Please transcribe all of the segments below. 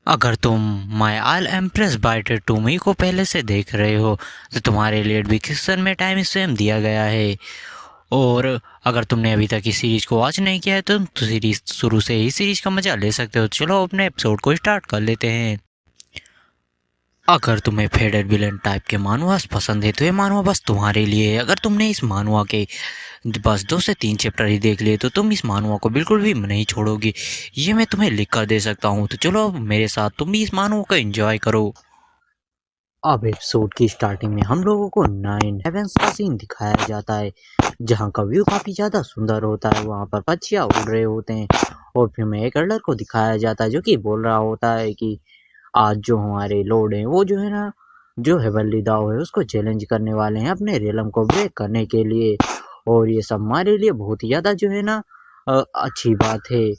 अगर तुम माई आल empress biter to me को पहले से देख रहे हो तो तुम्हारे लिए डिस्क्रिप्शन में टाइम स्टैम्प दिया गया है। और अगर तुमने अभी तक इस सीरीज को वॉच नहीं किया है तो सीरीज शुरू से ही सीरीज का मजा ले सकते हो। चलो अपने एपिसोड को स्टार्ट कर लेते हैं। अगर तुम्हें फेडेड विलन टाइप के मानवास पसंद है तो ये मानवा बस तुम्हारे लिए है। अगर तुमने इस मानवा के बस 2 से 3 चैप्टर ही देख लिए तो तुम इस मानवा को बिल्कुल भी नहीं छोड़ोगी। ये मैं तुम्हें लिख कर दे सकता हूँ। तो चलो मेरे साथ तुम भी इस मानवा को एंजॉय करो। अब एपिसोड की स्टार्टिंग में हम लोगों को 9 हेवेंस का सीन दिखाया जाता है, जहाँ का व्यू काफी ज्यादा सुंदर होता है। वहाँ पर पक्षियाँ उड़ रहे होते हैं और फिर में एक एल्डर को दिखाया जाता है जो कि बोल रहा होता है कि आज जो हमारे लॉर्ड हैं वो जो है ना, जो हेवनली दाव है उसको चैलेंज करने वाले हैं अपने रियलम को ब्रेक करने के लिए। और ये सब हमारे लिए बहुत ही ज़्यादा जो है ना अच्छी बात है।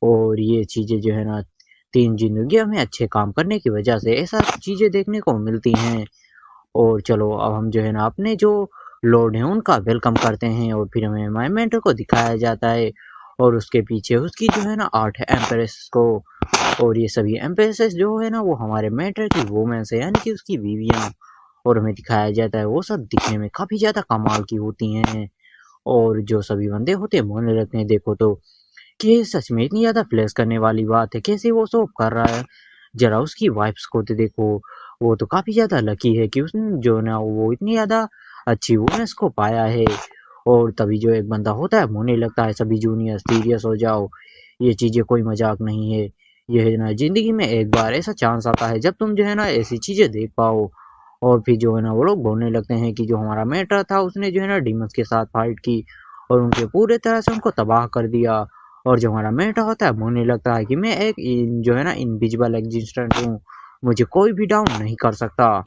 और ये चीज़ें जो है ना 3 ज़िंदगियों में अच्छे काम करने की वजह से ऐसा चीज़ें देखने को मिलती हैं। और चलो अब हम जो है ना अपने जो लॉर्ड हैं उनका वेलकम करते हैं और फिर हमें माय मेंटर को दिखाया जाता है और उसके पीछे उसकी जो है ना 8 एम्प्रेस को। और ये सभी एम्प्रेसेस जो है ना वो हमारे मेंटर की वुमेन्स है, यानी कि उसकी बीवियाँ। और हमें दिखाया जाता है वो सब दिखने में काफ़ी ज़्यादा कमाल की होती हैं। और जो सभी बंदे होते हैं बोलने लगते हैं देखो तो कि ये सच में इतनी ज़्यादा फ्लैश करने वाली बात है, कैसे वो सब कर रहा है। ज़रा उसकी वाइफ्स को तो देखो, वो तो काफ़ी ज़्यादा लकी है कि उसने जो है ना वो इतनी ज़्यादा अच्छी वुमेन्स को पाया है। और तभी जो एक बंदा होता है बोलने लगता है सभी जूनियर सीरियस हो जाओ, ये चीज़ें कोई मजाक नहीं है। ये है ना ज़िंदगी में एक बार ऐसा चांस आता है जब तुम जो है ना ऐसी चीज़ें देख पाओ। और फिर जो है ना वो लोग बोलने लगते हैं कि जो हमारा मेंटर था उसने जो है ना डीमंस के साथ फाइट की और उनके पूरे तरह से उनको तबाह कर दिया। और जो हमारा मेंटर होता है बोलने लगता है कि मैं एक जो है ना इनविजिबल एग्जिस्टेंट हूँ, मुझे कोई भी डाउन नहीं कर सकता।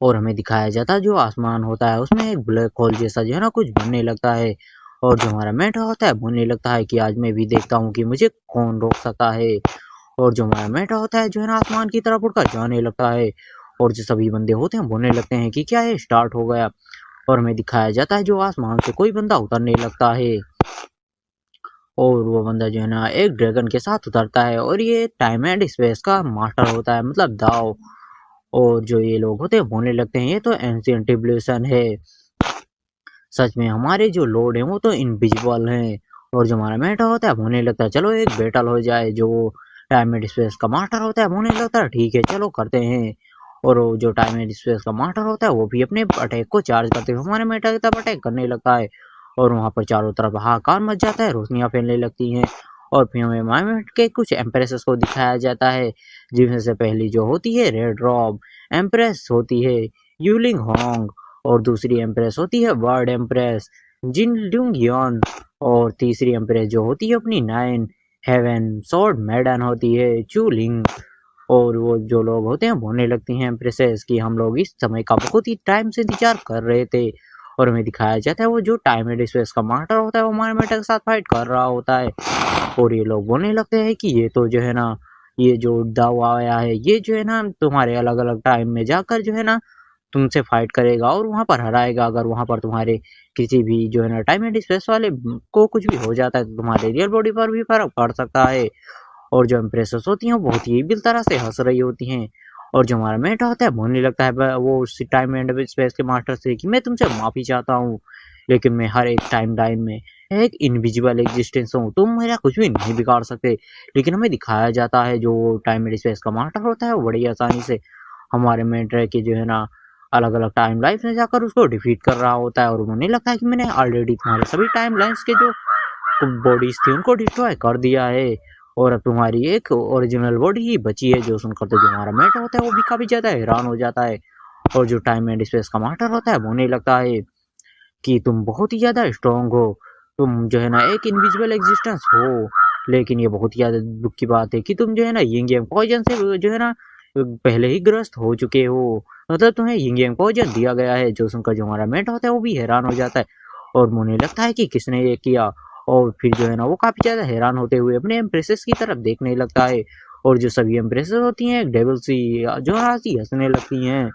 और हमें दिखाया जाता है जो आसमान होता है उसमें एक ब्लैक होल जैसा जो है ना कुछ बनने लगता है। और जो हमारा मेंटर होता है बोलने लगता है कि आज मैं भी देखता हूँ कि मुझे कौन रोक सकता है। और जो हमारा मेंटर होता है जो है ना आसमान की तरफ उड़कर जाने लगता है। और जो सभी बंदे होते हैं बोलने लगते हैं कि क्या है स्टार्ट हो गया। और हमें दिखाया जाता है जो आसमान से कोई बंदा उतरने लगता है और वो बंदा जो है ना एक ड्रैगन के साथ उतरता है और ये टाइम एंड स्पेस का मास्टर होता है, मतलब दाव। और जो ये लोग होते हैं बोलने लगते हैं ये तो एंशिएंट इवोल्यूशन है, सच में हमारे जो लॉर्ड हैं वो तो इनविजिबल हैं। और जो हमारा मेटा होता है बोलने लगता है चलो एक बैटल हो जाए। जो टाइम एंड स्पेस का मास्टर होता है बोलने लगता है ठीक है चलो करते हैं। और वो जो टाइम एंड स्पेस का मास्टर होता है वो भी अपने अटैक को चार्ज करते हुए हमारे मेटा की तरफ अटैक करने लगता है। और वहाँ पर चारों तरफ हाहाकार मच जाता है, रोशनियाँ फैलने लगती हैं। और फिर हमें माइमेट के कुछ एम्प्रेसेस को दिखाया जाता है, जिनमें से पहली जो होती है रेड रॉब एम्प्रेस होती है यूलिंग होंग। और दूसरी एम्प्रेस होती है वर्ड एम्प्रेस जिन ल्यूंग यन। और तीसरी एम्प्रेस जो होती है अपनी 9 हेवन स्वॉर्ड मैडन होती है चूलिंग। और वो जो लोग होते हैं बोलने लगती हैं एम्प्रेसेस कि हम लोग इस समय का बहुत ही टाइम से इंतजार कर रहे थे। और हमें दिखाया जाता है वो जो टाइम एंड स्पेस का मास्टर होता है वो हमारे मेटा के साथ फाइट कर रहा होता है। और ये लोग बोलने लगते हैं कि ये तो जो है ना, ये जो दावा आया है ये जो है ना तुम्हारे अलग अलग टाइम में जाकर जो है ना तुमसे फाइट करेगा और वहाँ पर हराएगा। अगर वहाँ पर तुम्हारे किसी भी जो है ना टाइम एंड स्पेस वाले को कुछ भी हो जाता है तो तुम्हारे रियल बॉडी पर भी फर्क पड़ सकता है। और जो एम्प्रेसेस होती हैं वो बहुत ही बिल तरह से हंस रही होती हैं। और जो हमारा मेटा होता है बोलने लगता है वो उस टाइम एंड स्पेस के मास्टर से कि मैं तुमसे माफी चाहता हूँ, लेकिन मैं हर एक टाइम लाइन में एक इनविजिबल एग्जिस्टेंस हूँ, तुम मेरा कुछ भी नहीं बिगाड़ सकते। लेकिन हमें दिखाया जाता है जो टाइम एंड स्पेस का मास्टर होता है वो बड़ी आसानी से हमारे मेंटर के जो है ना अलग अलग टाइम लाइफ में जाकर उसको डिफीट कर रहा होता है। और उन्हें लगता है कि मैंने ऑलरेडी तुम्हारे सभी टाइम लाइन्स के जो बॉडीज थी उनको डिस्ट्रॉय कर दिया है और अब तुम्हारी एक ओरिजिनल बॉडी ही बची है। जो सुनकर तो जो हमारा मेंटर होता है वो भी काफी ज्यादा हैरान हो जाता है। और जो टाइम एंड स्पेस का मास्टर होता है वो उन्हें लगता है कि तुम बहुत ही ज़्यादा स्ट्रांग हो, तुम जो है ना एक इनविजिबल एग्जिस्टेंस हो। लेकिन ये बहुत ही ज़्यादा दुख की बात है कि तुम जो है ना यिंग यांग पॉइजन से जो है ना पहले ही ग्रस्त हो चुके हो, मतलब तुम्हें यिंग यांग पॉइजन दिया गया है। जो सुनकर जो हमारा मेट होता है वो भी हैरान हो जाता है और मुझे लगता है कि किसने ये किया। और फिर जो है ना वो काफ़ी ज़्यादा हैरान होते हुए अपने एम्प्रेसेस की तरफ देखने लगता है। और जो सभी एम्प्रेसेस होती हैं डेविल सी जो हंसी हंसने लगती हैं।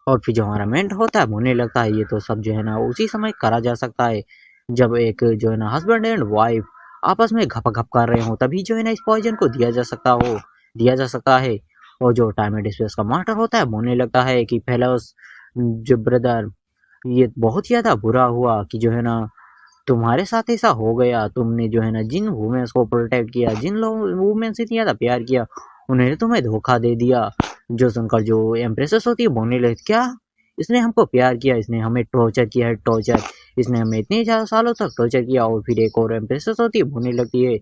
और फिर जो हमारा मेंट होता है होने लगता है ये तो सब जो है ना उसी समय करा जा सकता है जब एक जो है ना हस्बैंड एंड वाइफ आपस में घप-घप कर रहे हों, तभी जो है ना इस पॉइज़न को दिया जा सकता है। और जो टाइम एंड स्पेस का मास्टर होता है बोलने लगता है कि फेलोज़ जो ब्रदर, ये बहुत ही ज़्यादा बुरा हुआ कि जो है ना तुम्हारे साथ ऐसा हो गया। तुमने जो है ना जिन वुमेन्स को प्रोटेक्ट किया, जिन लोग वुमेन से इतना ज़्यादा प्यार किया, उन्होंने तुम्हें धोखा दे दिया। जो सुनकर जो एम्प्रेसेस होती है बोलने लगी, क्या? इसने हमको प्यार किया, इसने हमें टॉर्चर किया है, टॉर्चर। इसने हमें इतने ज़्यादा सालों तक टॉर्चर किया। और फिर एक और एम्प्रेसेस होती है बोलने लगती है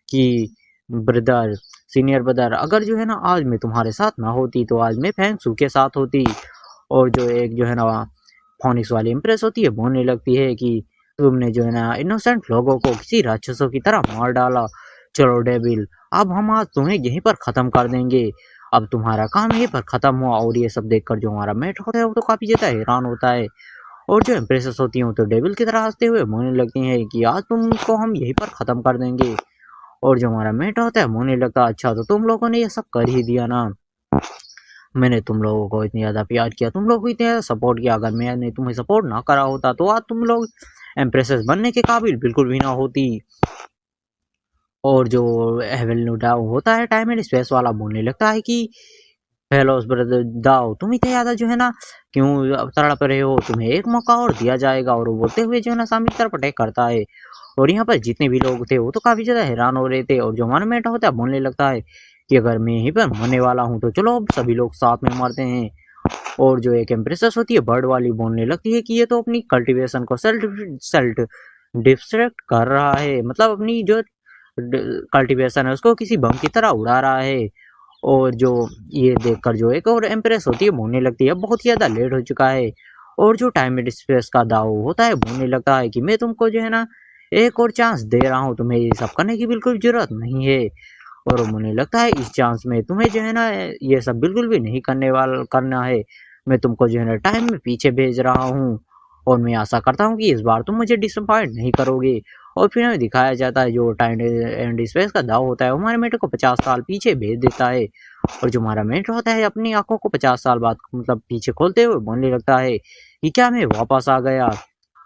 कि ब्रदर, सीनियर ब्रदर, अगर जो है ना आज मैं तुम्हारे साथ ना होती तो आज मैं फेंगशू के साथ होती। और जो एक जो है ना फोनिक्स वाली इम्प्रेस होती है बोलने लगती है कि तुमने जो है ना इनोसेंट लोगों को किसी राक्षसों की तरह मार डाला। चलो डेविल, अब हम आज तुम्हें यहीं पर ख़त्म कर देंगे। अब तुम्हारा काम यहीं पर ख़त्म हुआ। और ये सब देखकर जो हमारा मेट होता है वो तो काफ़ी ज़्यादा हैरान होता है। और जो इम्प्रेसेस होती हैं वो तो डेविल की तरह हँसते हुए बोलने लगती हैं कि आज तुमको हम यहीं पर ख़त्म कर देंगे। और जो हमारा मेट होता है बोलने लगता है, अच्छा तो तुम लोगों ने ये सब कर ही दिया ना। मैंने तुम लोगों को इतना ज़्यादा प्यार किया, तुम लोग को इतना ज़्यादा सपोर्ट किया। अगर मैंने तुम्हें सपोर्ट ना करा होता तो आज तुम लोग एम्प्रेसेस बनने के काबिल बिल्कुल भी ना होती। और जो हेवल डाउ होता है टाइम एंड स्पेस वाला बोलने लगता है कि हेलो ब्रदर दाओ, तुम इतना ज़्यादा जो है ना क्यों तड़प रहे हो? तुम्हें एक मौका और दिया जाएगा। और वो बोलते हुए जो है ना सामने की तरफ अटैक करता है। और यहाँ पर जितने भी लोग थे वो तो काफ़ी ज़्यादा हैरान हो रहे थे। और जो हमारा मेटा होता है बोलने लगता है कि अगर मैं यहीं पर मरने वाला हूँ तो चलो अब सभी लोग साथ में मरते हैं। और जो एक एम्प्रेसेस होती है बर्ड वाली बोलने लगती है कि ये तो अपनी कल्टीवेशन को सेल्फ डिस्ट्रैक्ट कर रहा है, मतलब अपनी जो कल्टीवेशन है उसको किसी बम की तरह उड़ा रहा है। और जो ये देखकर जो एक और एम्प्रेस होती है बोलने लगती है बहुत ही ज़्यादा लेट हो चुका है। और जो टाइम एंड स्पेस का दाव होता है बोलने लगता है कि मैं तुमको जो है ना एक और चांस दे रहा हूँ, तुम्हें ये सब करने की बिल्कुल ज़रूरत नहीं है। और मुझे लगता है इस चांस में तुम्हें जो है ना ये सब बिल्कुल भी नहीं करना है। मैं तुमको जो है ना टाइम में पीछे भेज रहा हूँ। और मैं आशा करता हूँ कि इस बार तुम मुझे डिसअपॉइंट नहीं करोगे। और फिर हमें दिखाया जाता है जो टाइम एंड स्पेस का दाव होता है वो हमारे मेटे को 50 साल पीछे भेज देता है। और जो हमारा मेट होता है अपनी आंखों को 50 साल बाद मतलब पीछे खोलते हुए बोलने लगता है कि क्या मैं वापस आ गया।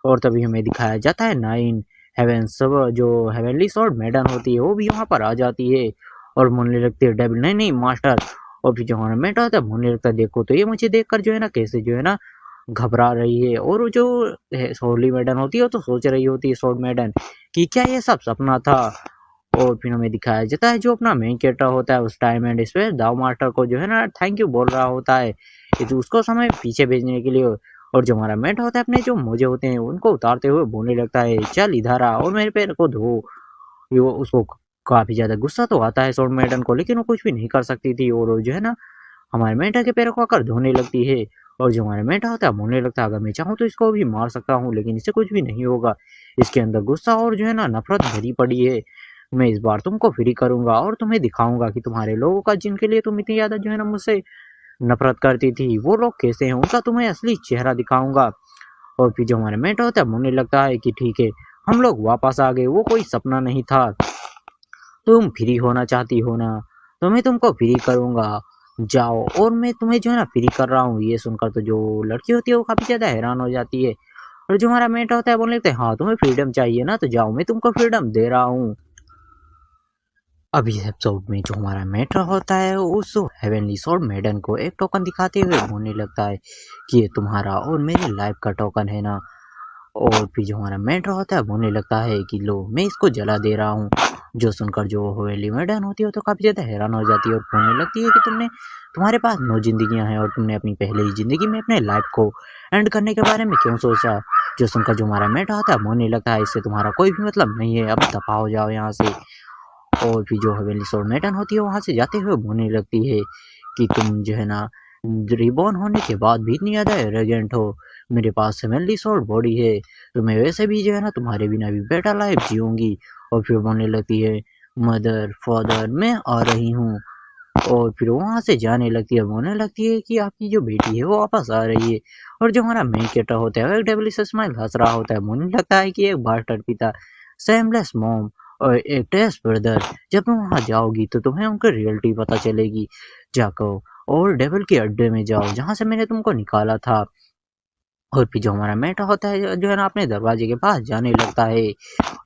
और तभी हमें दिखाया जाता है नाइन हेवेंस जो हेवनली स्वॉर्ड मैडम होती है वो भी वहाँ पर आ जाती है। और बोलने लगती है डेविल, नहीं नहीं मास्टर। और फिर जो हमारा मेट होता है बोलने लगता है देखो तो ये मुझे देखकर जो है ना कैसे जो है ना घबरा रही है। और वो जो सोली मैडम होती है वो तो सोच रही होती है स्वॉर्ड मैडम कि क्या ये सब सपना था। और फिर हमें दिखाया जाता है जो अपना मेन कैरेक्टर होता है उस टाइम एंड स्पेस दाव मास्टर को जो है ना थैंक यू बोल रहा होता है कि तो उसको समय पीछे भेजने के लिए। और जो हमारा मेट होता है अपने जो मोजे होते हैं उनको उतारते हुए बोलने लगता है चल इधर आ और मेरे पैर को धो। वो उसको काफी ज्यादा गुस्सा तो आता है स्वॉर्ड मैडम को, लेकिन वो कुछ भी नहीं कर सकती थी। और वो जो है ना हमारे मेंढा के पैरों को आकर धोने लगती है। और जो हमारा मेंढा होता है बोलने लगता है अगर मैं चाहूँ तो इसको भी मार सकता हूँ, लेकिन इससे कुछ भी नहीं होगा। इसके अंदर गुस्सा और जो है ना नफरत भरी पड़ी है। मैं इस बार तुमको फ्री करूंगा और तुम्हें दिखाऊंगा कि तुम्हारे लोगों का जिनके लिए तुम इतनी ज्यादा जो है ना मुझसे नफरत करती थी वो लोग कैसे हैं, उनका तुम्हें असली चेहरा दिखाऊंगा। और फिर जो हमारा मेंढा होता है बोलने लगता है कि ठीक है, हम लोग वापस आ गए, वो कोई सपना नहीं था। तुम फ्री होना चाहती हो ना, तो मैं तुमको फ्री करूंगा, जाओ। और मैं तुम्हें जो है ना फ्री कर रहा हूँ। ये सुनकर तो जो लड़की होती है वो काफी ज्यादा हैरान हो जाती है। और जो हमारा मेट होता है बोलने लगते हैं हाँ तुम्हें फ्रीडम चाहिए ना, तो जाओ मैं तुमको फ्रीडम दे रहा हूँ। अब इस एपिसोड में जो हमारा मेटर होता है उस हेवनली स्वॉर्ड मेडन को एक टोकन दिखाते हुए बोलने लगता है कि ये तुम्हारा और मेरी लाइफ का टोकन है ना। और फिर जो हमारा मेंटर होता है बोलने लगता है कि लो मैं इसको जला दे रहा हूँ। जो सुनकर जो हवेली मैडम होती है तो काफ़ी ज़्यादा हैरान हो जाती है और बोलने लगती है कि तुम्हारे पास 9 जिंदगियां हैं और तुमने अपनी पहले ही जिंदगी में अपने लाइफ को एंड करने के बारे में क्यों सोचा। जो सुनकर जो हमारा मेंटर होता है बोलने लगता है इससे तुम्हारा कोई भी मतलब नहीं है, अब दफा हो जाओ यहाँ से। और फिर जो हवेली सोल मेटन होती है वहां से जाते हुए बोलने लगती है कि तुम जो है ना रिबॉर्न होने के बाद भी इतनी ज़्यादा एरोगेंट हो। मेरे पास हेवनली सोल बॉडी है तो मैं वैसे भी जो है ना तुम्हारे बिना भी बेटर लाइफ जीऊंगी। और फिर बोलने लगती है मदर फादर मैं आ रही हूँ। और फिर वहां से जाने लगती है, बोलने लगती है कि आपकी जो बेटी है वो वापस आ रही है। और जो हमारा मेन कैरेक्टर होता है वो एक डेविलिश स्माइल हंस रहा होता है, बोलने लगता है कि एक बास्टर्ड पिता, सेमलेस मॉम और एक टेस्ट ब्रदर, जब तुम वहां जाओगी तो तुम्हें उनकी रियलिटी पता चलेगी। जाकर और डेविल के अड्डे में जाओ जहां से मैंने तुमको निकाला था। और फिर जो हमारा मेटा होता है जो है ना अपने दरवाजे के पास जाने लगता है,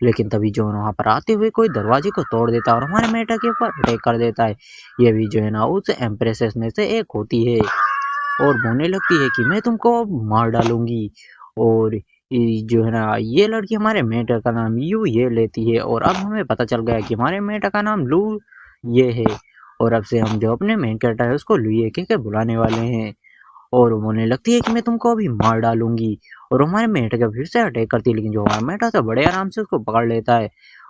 लेकिन तभी जो है ना वहाँ पर आते हुए कोई दरवाजे को तोड़ देता है और हमारे मेटा के ऊपर अटैक कर देता है। ये भी जो है ना उस एम्प्रेसेस में से एक होती है और बोलने लगती है कि मैं तुमको अब मार डालूंगी। और जो है ना ये लड़की हमारे मेटर का नाम यू ये लेती है और अब हमें पता चल गया कि हमारे मेटर का नाम लू ये है। और अब से हम जो अपने मेन कैरेक्टर है उसको लुए के बुलाने वाले हैं। और वो बोलने लगती है कि मैं तुमको अभी मार डालूंगी। और हमारे मेंढक का फिर से अटैक करती है, लेकिन जो हमारा मेंढक था बड़े आराम से उसको पकड़ लेता है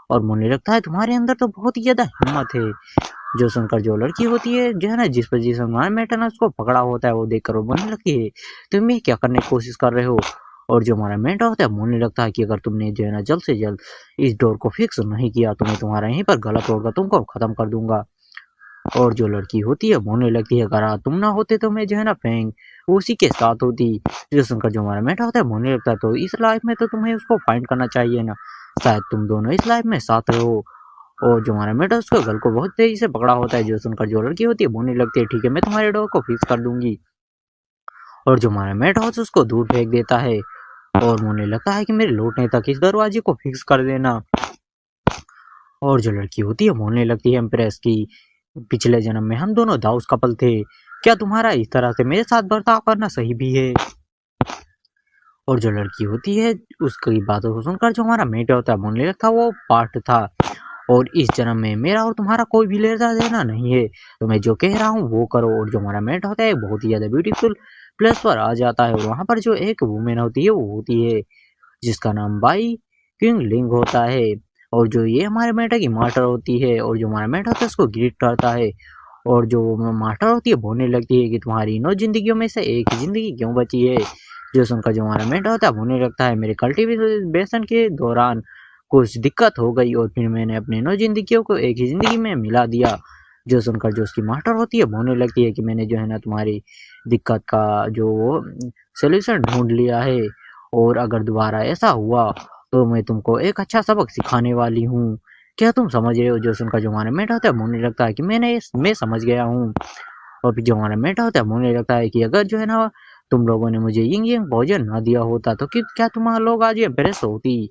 और बोलने लगता है तुम्हारे अंदर तो बहुत ही ज्यादा हिम्मत है। जो सुनकर जो लड़की होती है जो है ना जिस पर जिस हमारे मेंढक ने उसको पकड़ा होता है वो देखकर वो बोलने लगती है तुम ये क्या करने की कोशिश कर रहे हो। और जो हमारा मेंढक होता है बोलने लगता है कि अगर तुमने जो है ना जल्द से जल्द इस डोर को फिक्स नहीं किया तो मैं तुम्हारा यहीं पर गला तोड़कर तुमको खत्म कर दूंगा। और जो लड़की होती है बोलने लगती है अगर आज तुम ना होते तो मैं जो है ना फेंग उसी के साथ होती। जो सुनकर जो हमारा मेटा होता है बोलने लगता है तो इस लाइफ में तो तुम्हें उसको फाइंड करना चाहिए ना, शायद तुम दोनों इस लाइफ में साथ रहो। और जो हमारा मेटा उसके गल को बहुत तेजी से पकड़ा होता है। जो सुनकर जो लड़की होती है बोलने लगती है ठीक है मैं तुम्हारे डोर को फिक्स कर दूंगी। और जो हमारा मेटा होता है उसको दूर फेंक देता है और बोलने लगता है कि मेरे लौटने तक इस दरवाजे को फिक्स कर देना। और जो लड़की होती है बोलने लगती है एम्प्रेस की पिछले जन्म में हम दोनों दाऊस कपल थे, क्या तुम्हारा इस तरह से मेरे साथ बर्ताव करना सही भी है। और जो लड़की होती है उसकी बातों को सुनकर जो हमारा मेट होता है बोलने लगता वो पार्ट था और इस जन्म में मेरा और तुम्हारा कोई भी लेना देना नहीं है, तो मैं जो कह रहा हूँ वो करो। और जो हमारा मेट होता है बहुत ही ज्यादा ब्यूटीफुल प्लेस पर आ जाता है और वहां पर जो एक वुमेन होती है वो होती है जिसका नाम बाई किंग लिंग होता है। और जो ये हमारे मेटा की मास्टर होती है और जो हमारा मेटा होता है उसको ग्रीट करता है। और जो मास्टर होती है बोलने लगती है कि तुम्हारी 9 जिंदगियों में से एक ही जिंदगी क्यों बची है। जो सुनकर जो हमारा मेंढा होता है बोलने लगता है मेरे कल्टीवेशन के दौरान कुछ दिक्कत हो गई और फिर मैंने अपने 9 जिंदगियों को एक ही जिंदगी में मिला दिया। जो सुनकर जो उसकी मास्टर होती है बोलने लगती है कि मैंने जो है ना तुम्हारी दिक्कत का जो सोल्यूशन ढूंढ लिया है और अगर दोबारा ऐसा हुआ तो मैं तुमको एक अच्छा सबक सिखाने वाली हूँ, क्या तुम समझ रहे हो। जो सुनकर जो हमारा मेंढा होता है बोलने लगता है कि मैं समझ गया हूँ। और फिर जो हमारा मेंढा होता है बोलने लगता है कि अगर जो है ना तुम लोगों ने मुझे यिंग यांग भोजन ना दिया होता तो क्या तुम लोग आज ये बेरस होती।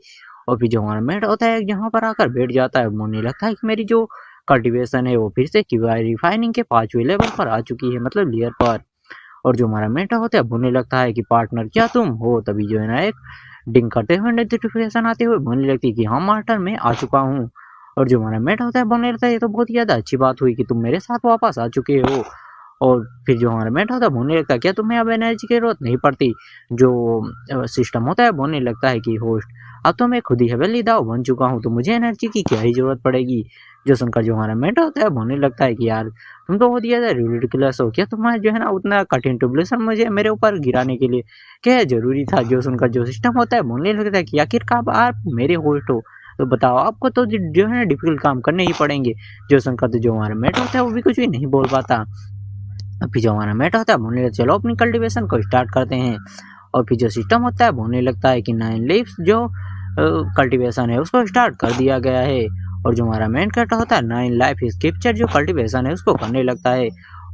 और फिर जो हमारा मेंढा होता है यहाँ पर आकर बैठ जाता है बोलने लगता है कि मेरी जो कल्टीवेशन है वो फिर से रिफाइनिंग के 5वें लेवल पर आ चुकी है, मतलब लेयर पर। और जो हमारा मेंढा होता है बोलने लगता है कि पार्टनर क्या तुम हो। तभी जो है ना एक डिंग करते हुए नोटिफिकेशन आते हुए बोलने लगती है कि हाँ मास्टर मैं आ चुका हूँ। और जो हमारा मेट होता है बोलने लगता है ये तो बहुत ही ज्यादा अच्छी बात हुई कि तुम मेरे साथ वापस आ चुके हो। और फिर जो हमारा मेट होता है बोलने लगता है क्या तुम्हें अब एनर्जी की जरूरत नहीं पड़ती। जो सिस्टम होता है बोलने लगता है कि होस्ट अब तो मैं खुद ही हवेली दाव बन चुका हूँ तो मुझे एनर्जी की क्या ही जरूरत पड़ेगी। जो सुनकर जो हमारा मेट होता है बोलने लगता है कि यार तुम तो बहुत ही ज्यादा रिडिकुलस हो, क्या तुम्हारा जो है ना उतना कठिन ट्यूबलेशन मुझे मेरे ऊपर गिराने के लिए क्या जरूरी था। जो सुनकर जो सिस्टम होता है बोलने लगता है कि आखिरकार आप मेरे होस्ट हो तो बताओ आपको तो जो है ना डिफिकल्ट काम करने ही पड़ेंगे। जो सुनकर तो जो हमारा मेट होता है वो भी कुछ भी नहीं बोल पाता। फिर जो हमारा मेट होता है बोलने लगता है चलो अपनी कल्टीवेशन को स्टार्ट करते हैं। और फिर जो सिस्टम होता है बोलने लगता है कि 9 लीव्स जो कल्टीवेशन है उसको स्टार्ट कर दिया गया है। और जो हमारा मेन कैरेक्टर होता है 9 लाइफ स्क्रिप्चर जो कल्टीवेशन है उसको करने लगता है।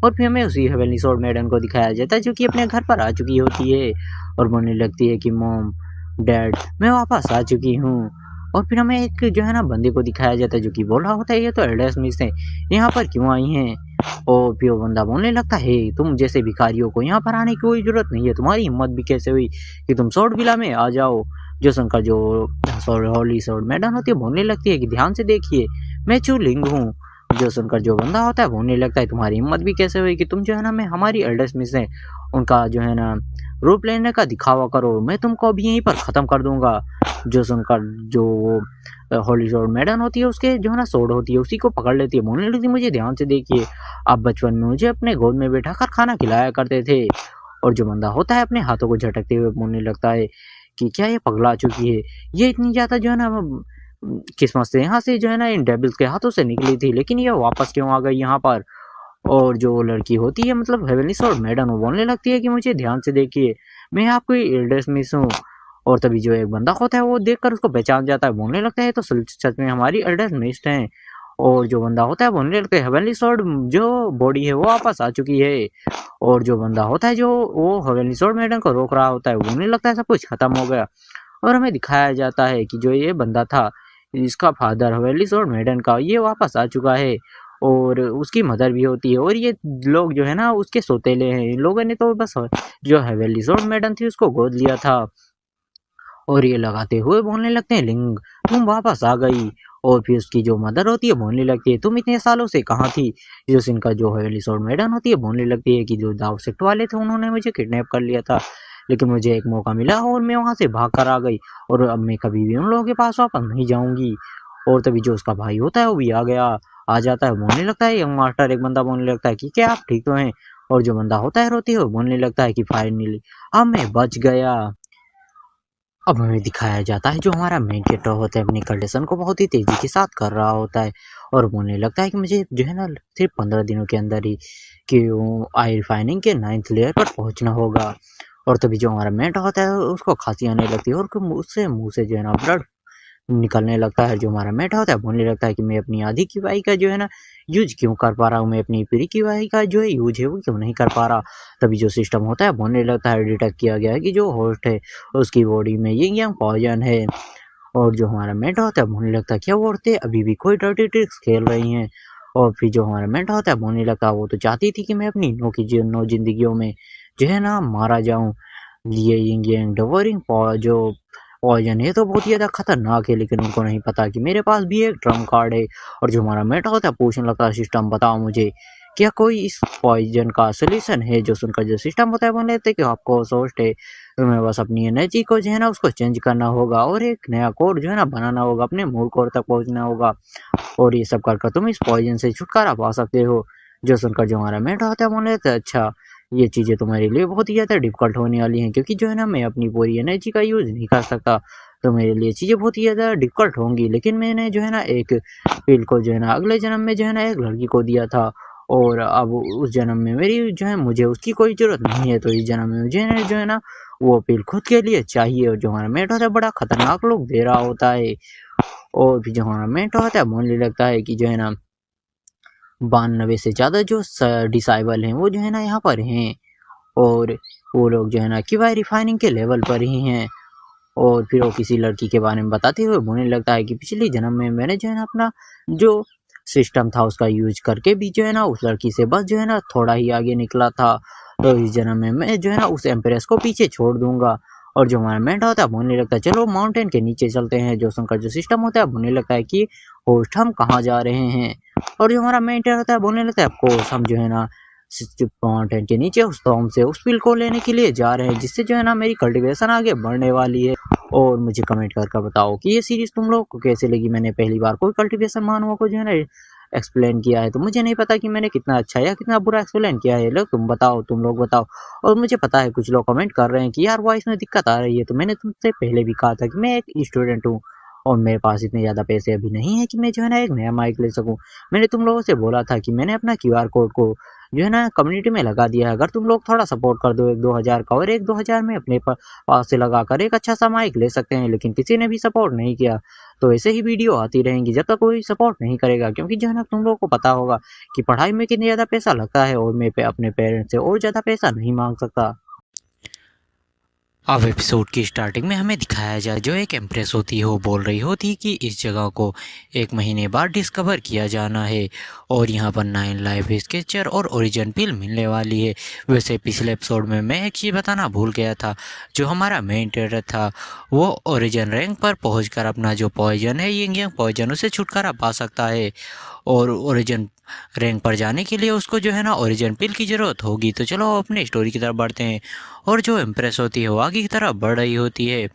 और फिर हमें उसी हेवनली स्वॉर्ड मेडन को दिखाया जाता है जो कि अपने घर पर आ चुकी होती है और बोलने लगती है कि मॉम डैड मैं वापस आ चुकी हूँ। और फिर हमें एक जो है ना बंदे को दिखाया जाता है जो कि बोल रहा होता है ये तो एल्डर स्मिथ है, यहाँ पर क्यों आई हैं। और फिर वो बंदा बोलने लगता है तुम जैसे भिखारियों को यहाँ पर आने की कोई जरूरत नहीं है, तुम्हारी हिम्मत भी कैसे हुई कि तुम शॉर्ट विला में आ जाओ। जो सुनकर जो हॉली स्वॉर्ड मैडम होती है बोलने लगती है कि ध्यान से देखिए मैं चूलिंग हूँ। जो सुनकर जो बंदा होता है बोलने लगता है तुम्हारी हिम्मत भी कैसे हुई कि तुम जो है ना मैं हमारी एल्डर स्मिथ से उनका जो है ना रूप लेने का दिखावा करो, मैं तुमको अभी यहीं पर खत्म कर दूंगा। जो सुनकर जो हॉली स्वॉर्ड मैडम होती है उसके जो है ना सोड होती है उसी को पकड़ लेती है, बोलने लगती है मुझे ध्यान से देखिए आप बचपन में मुझे अपने गोद में बैठा कर खाना खिलाया करते थे। और जो बंदा होता है अपने हाथों को झटकते हुए बोलने लगता है कि क्या ये पगला चुकी है, ये इतनी ज्यादा जो है ना किस्मत से यहाँ से जो है ना इन डेविल्स के हाथों से निकली थी लेकिन ये वापस क्यों आ गई यहाँ पर। और जो लड़की होती है मतलब हेवनली स्वॉर्ड मैडम वो बोलने लगती है कि मुझे ध्यान से देखिए मैं आपको एल्डर स्मिथ हूँ। और तभी जो एक बंदा होता है वो देखकर उसको पहचान जाता है, बोलने लगता है तो सच में हमारी एल्डर स्मिथ हैं। और जो बंदा होता है बोलने लगता है हेवनली स्वॉर्ड जो बॉडी है वो वापस आ चुकी है। और जो बंदा होता है जो वो हेवनली स्वॉर्ड मैडम को रोक रहा होता है, वो बोलने लगता है सब कुछ खत्म हो गया। और हमें दिखाया जाता है कि जो ये बंदा था, इसका फादर हेवनली स्वॉर्ड मैडम का, ये वापस आ चुका है और उसकी मदर भी होती है। और ये लोग जो है ना उसके सौतेले हैं। इन लोगों ने तो बस जो हेवनली स्वॉर्ड मैडम थी उसको गोद लिया था। और ये लगाते हुए बोलने लगते हैं लिंग तुम वापस आ गई। और फिर उसकी जो मदर होती है बोलने लगती है तुम इतने सालों से कहाँ थी। जो इनका जो है रिसोर्ट मैडम होती है बोलने लगती है कि जो दाव सेक्ट वाले थे उन्होंने मुझे किडनैप कर लिया था, लेकिन मुझे एक मौका मिला और मैं वहाँ से भाग कर आ गई और अब मैं कभी भी उन लोगों के पास वापस नहीं जाऊंगी। और तभी जो उसका भाई होता है वो भी आ जाता है। बोलने लगता है यंग मास्टर, एक बंदा बोलने लगता है कि क्या आप ठीक तो हैं। और जो बंदा होता है रोती है वो बोलने लगता है कि फाइनली अब मैं बच गया। अब हमें दिखाया जाता है जो हमारा मेन कैरेक्टर होता है अपनी कंडीशन को बहुत ही तेजी के साथ कर रहा होता है और बोलने लगता है कि मुझे जो है ना सिर्फ 15 दिनों के अंदर ही कि आई रिफाइनिंग के 9th लेयर पर पहुंचना होगा। और तभी जो हमारा मेंट होता है उसको खांसी आने लगती है और उससे मुंह से जो है ना ब्लड निकलने लगता है। जो हमारा मेट होता है बोलने लगता है कि मैं अपनी आधी की वाई का जो है ना यूज क्यों कर पा रहा हूँ, मैं अपनी पूरी की वाई का जो है यूज है वो क्यों नहीं कर पा रहा। तभी जो सिस्टम होता है बोलने लगता है डिटेक्ट किया गया है कि जो होस्ट है उसकी बॉडी में यिंग यांग पॉइजन है। और जो हमारा मेट होता है बोलने लगता है क्या वो औरतें अभी भी कोई डर्टी ट्रिक्स खेल रही हैं। और फिर जो हमारा मेट होता है बोलने लगता है वो तो चाहती थी कि मैं अपनी नौ जिंदगियों में जो है ना मारा जाऊं। ये यिंग यांग डिवोरिंग जो पॉइजन है तो बहुत ही ज़्यादा खतरनाक है, लेकिन उनको नहीं पता कि मेरे पास भी एक ट्रम्प कार्ड है। और जो हमारा मेटा होता है पूछने लगता है सिस्टम बताओ मुझे क्या कोई इस पॉइजन का सोल्यूशन है। जो सुनकर जो सिस्टम होता है बोले थे कि आपको सोच है तुम्हें बस अपनी एनर्जी को जो है ना उसको चेंज करना होगा और एक नया कोड जो है ना बनाना होगा, अपने मूल कोड तक पहुंचना होगा और ये सब कर तुम इस पॉइजन से छुटकारा पा सकते हो। जो सुनकर जो हमारा मेटा होता है बोले थे अच्छा ये चीज़ें तुम्हारे लिए बहुत ही ज़्यादा डिफ़िकल्ट होने वाली हैं, क्योंकि जो है ना मैं अपनी पूरी एनर्जी का यूज़ नहीं कर सकता, तो मेरे लिए चीज़ें बहुत ही ज़्यादा डिफ़िकल्ट होंगी। लेकिन मैंने जो है ना एक फ़ील को जो है ना अगले जन्म में जो है ना एक लड़की को दिया था और अब उस जन्म में मेरी जो है मुझे उसकी कोई ज़रूरत नहीं है, तो इस जन्म में मुझे जो है ना वो फ़ील खुद के लिए चाहिए। और जो हमारा मेट होता है बड़ा खतरनाक लोग दे रहा होता है। और फिर जो हमारा मेट होता है बोलने लगता है कि जो है ना 92 से ज़्यादा जो डिसाइबल हैं वो जो है ना यहाँ पर हैं और वो लोग जो है ना क्यूआई रिफाइनिंग के लेवल पर ही हैं। और फिर वो किसी लड़की के बारे में बताते हुए बोलने लगता है कि पिछले जन्म में मैंने जो है ना अपना जो सिस्टम था उसका यूज करके भी जो है ना उस लड़की से बस जो है ना थोड़ा ही आगे निकला था, तो इस जन्म में मैं जो है ना उस एम्प्रेस को पीछे छोड़ दूंगा। और जो हमारा मेंढा होता है बोलने लगता है चलो माउंटेन के नीचे चलते हैं। जो शंकर जो सिस्टम होता है बोलने लगता है कि होस्ट हम कहाँ जा रहे हैं। और जो हमारा मेंटर होता है बोलने लगता है कोर्स हम जो है ना माउंटेन के नीचे उस टॉम से उस पिल को लेने के लिए जा रहे हैं, जिससे जो है ना मेरी कल्टीवेशन आगे बढ़ने वाली है। और मुझे कमेंट करके बताओ कि ये सीरीज तुम लोग को कैसे लगी। मैंने पहली बार कोई कल्टीवेशन मानवों को जो है ना एक्सप्लेन किया है, तो मुझे नहीं पता कि मैंने कितना अच्छा या कितना बुरा एक्सप्लेन किया है। लोग तुम बताओ, तुम लोग बताओ। और मुझे पता है कुछ लोग कमेंट कर रहे हैं कि यार वॉइस में दिक्कत आ रही है, तो मैंने तुमसे पहले भी कहा था कि मैं एक स्टूडेंट हूँ और मेरे पास इतने ज़्यादा पैसे अभी नहीं है कि मैं जो है ना एक नया माइक ले सकूँ। मैंने तुम लोगों से बोला था कि मैंने अपना क्यूआर कोड को जो है ना कम्युनिटी में लगा दिया है। अगर तुम लोग थोड़ा सपोर्ट कर दो 1-2 हज़ार का, और 1-2 हज़ार में अपने पास से लगा कर एक अच्छा सा माइक ले सकते हैं, लेकिन किसी ने भी सपोर्ट नहीं किया। तो ऐसे ही वीडियो आती रहेंगी जब तक कोई सपोर्ट नहीं करेगा, क्योंकि जो है ना तुम लोगों को पता होगा कि पढ़ाई में कितना ज़्यादा पैसा लगता है और मैं अपने पेरेंट्स से और ज़्यादा पैसा नहीं मांग सकता। अब एपिसोड की स्टार्टिंग में हमें दिखाया जाए जो एक एम्प्रेस होती है वो बोल रही होती कि इस जगह को 1 महीने बाद डिस्कवर किया जाना है और यहाँ पर 9 लाइफ स्केचर और ओरिजिन पिल मिलने वाली है। वैसे पिछले एपिसोड में मैं एक चीज़ बताना भूल गया था, जो हमारा मेन कैरेक्टर था वो ओरिजिन रैंक पर पहुँच अपना जो पॉइजन है यिंग यांग पॉइजन उसे छुटकारा पा सकता है और ओरिजिन रैंक पर जाने के लिए उसको जो है ना ओरिजिन पिल की ज़रूरत होगी। तो चलो अपने स्टोरी की तरफ बढ़ते हैं। और जो एम्प्रेस होती है वो आगे की तरफ बढ़ रही होती है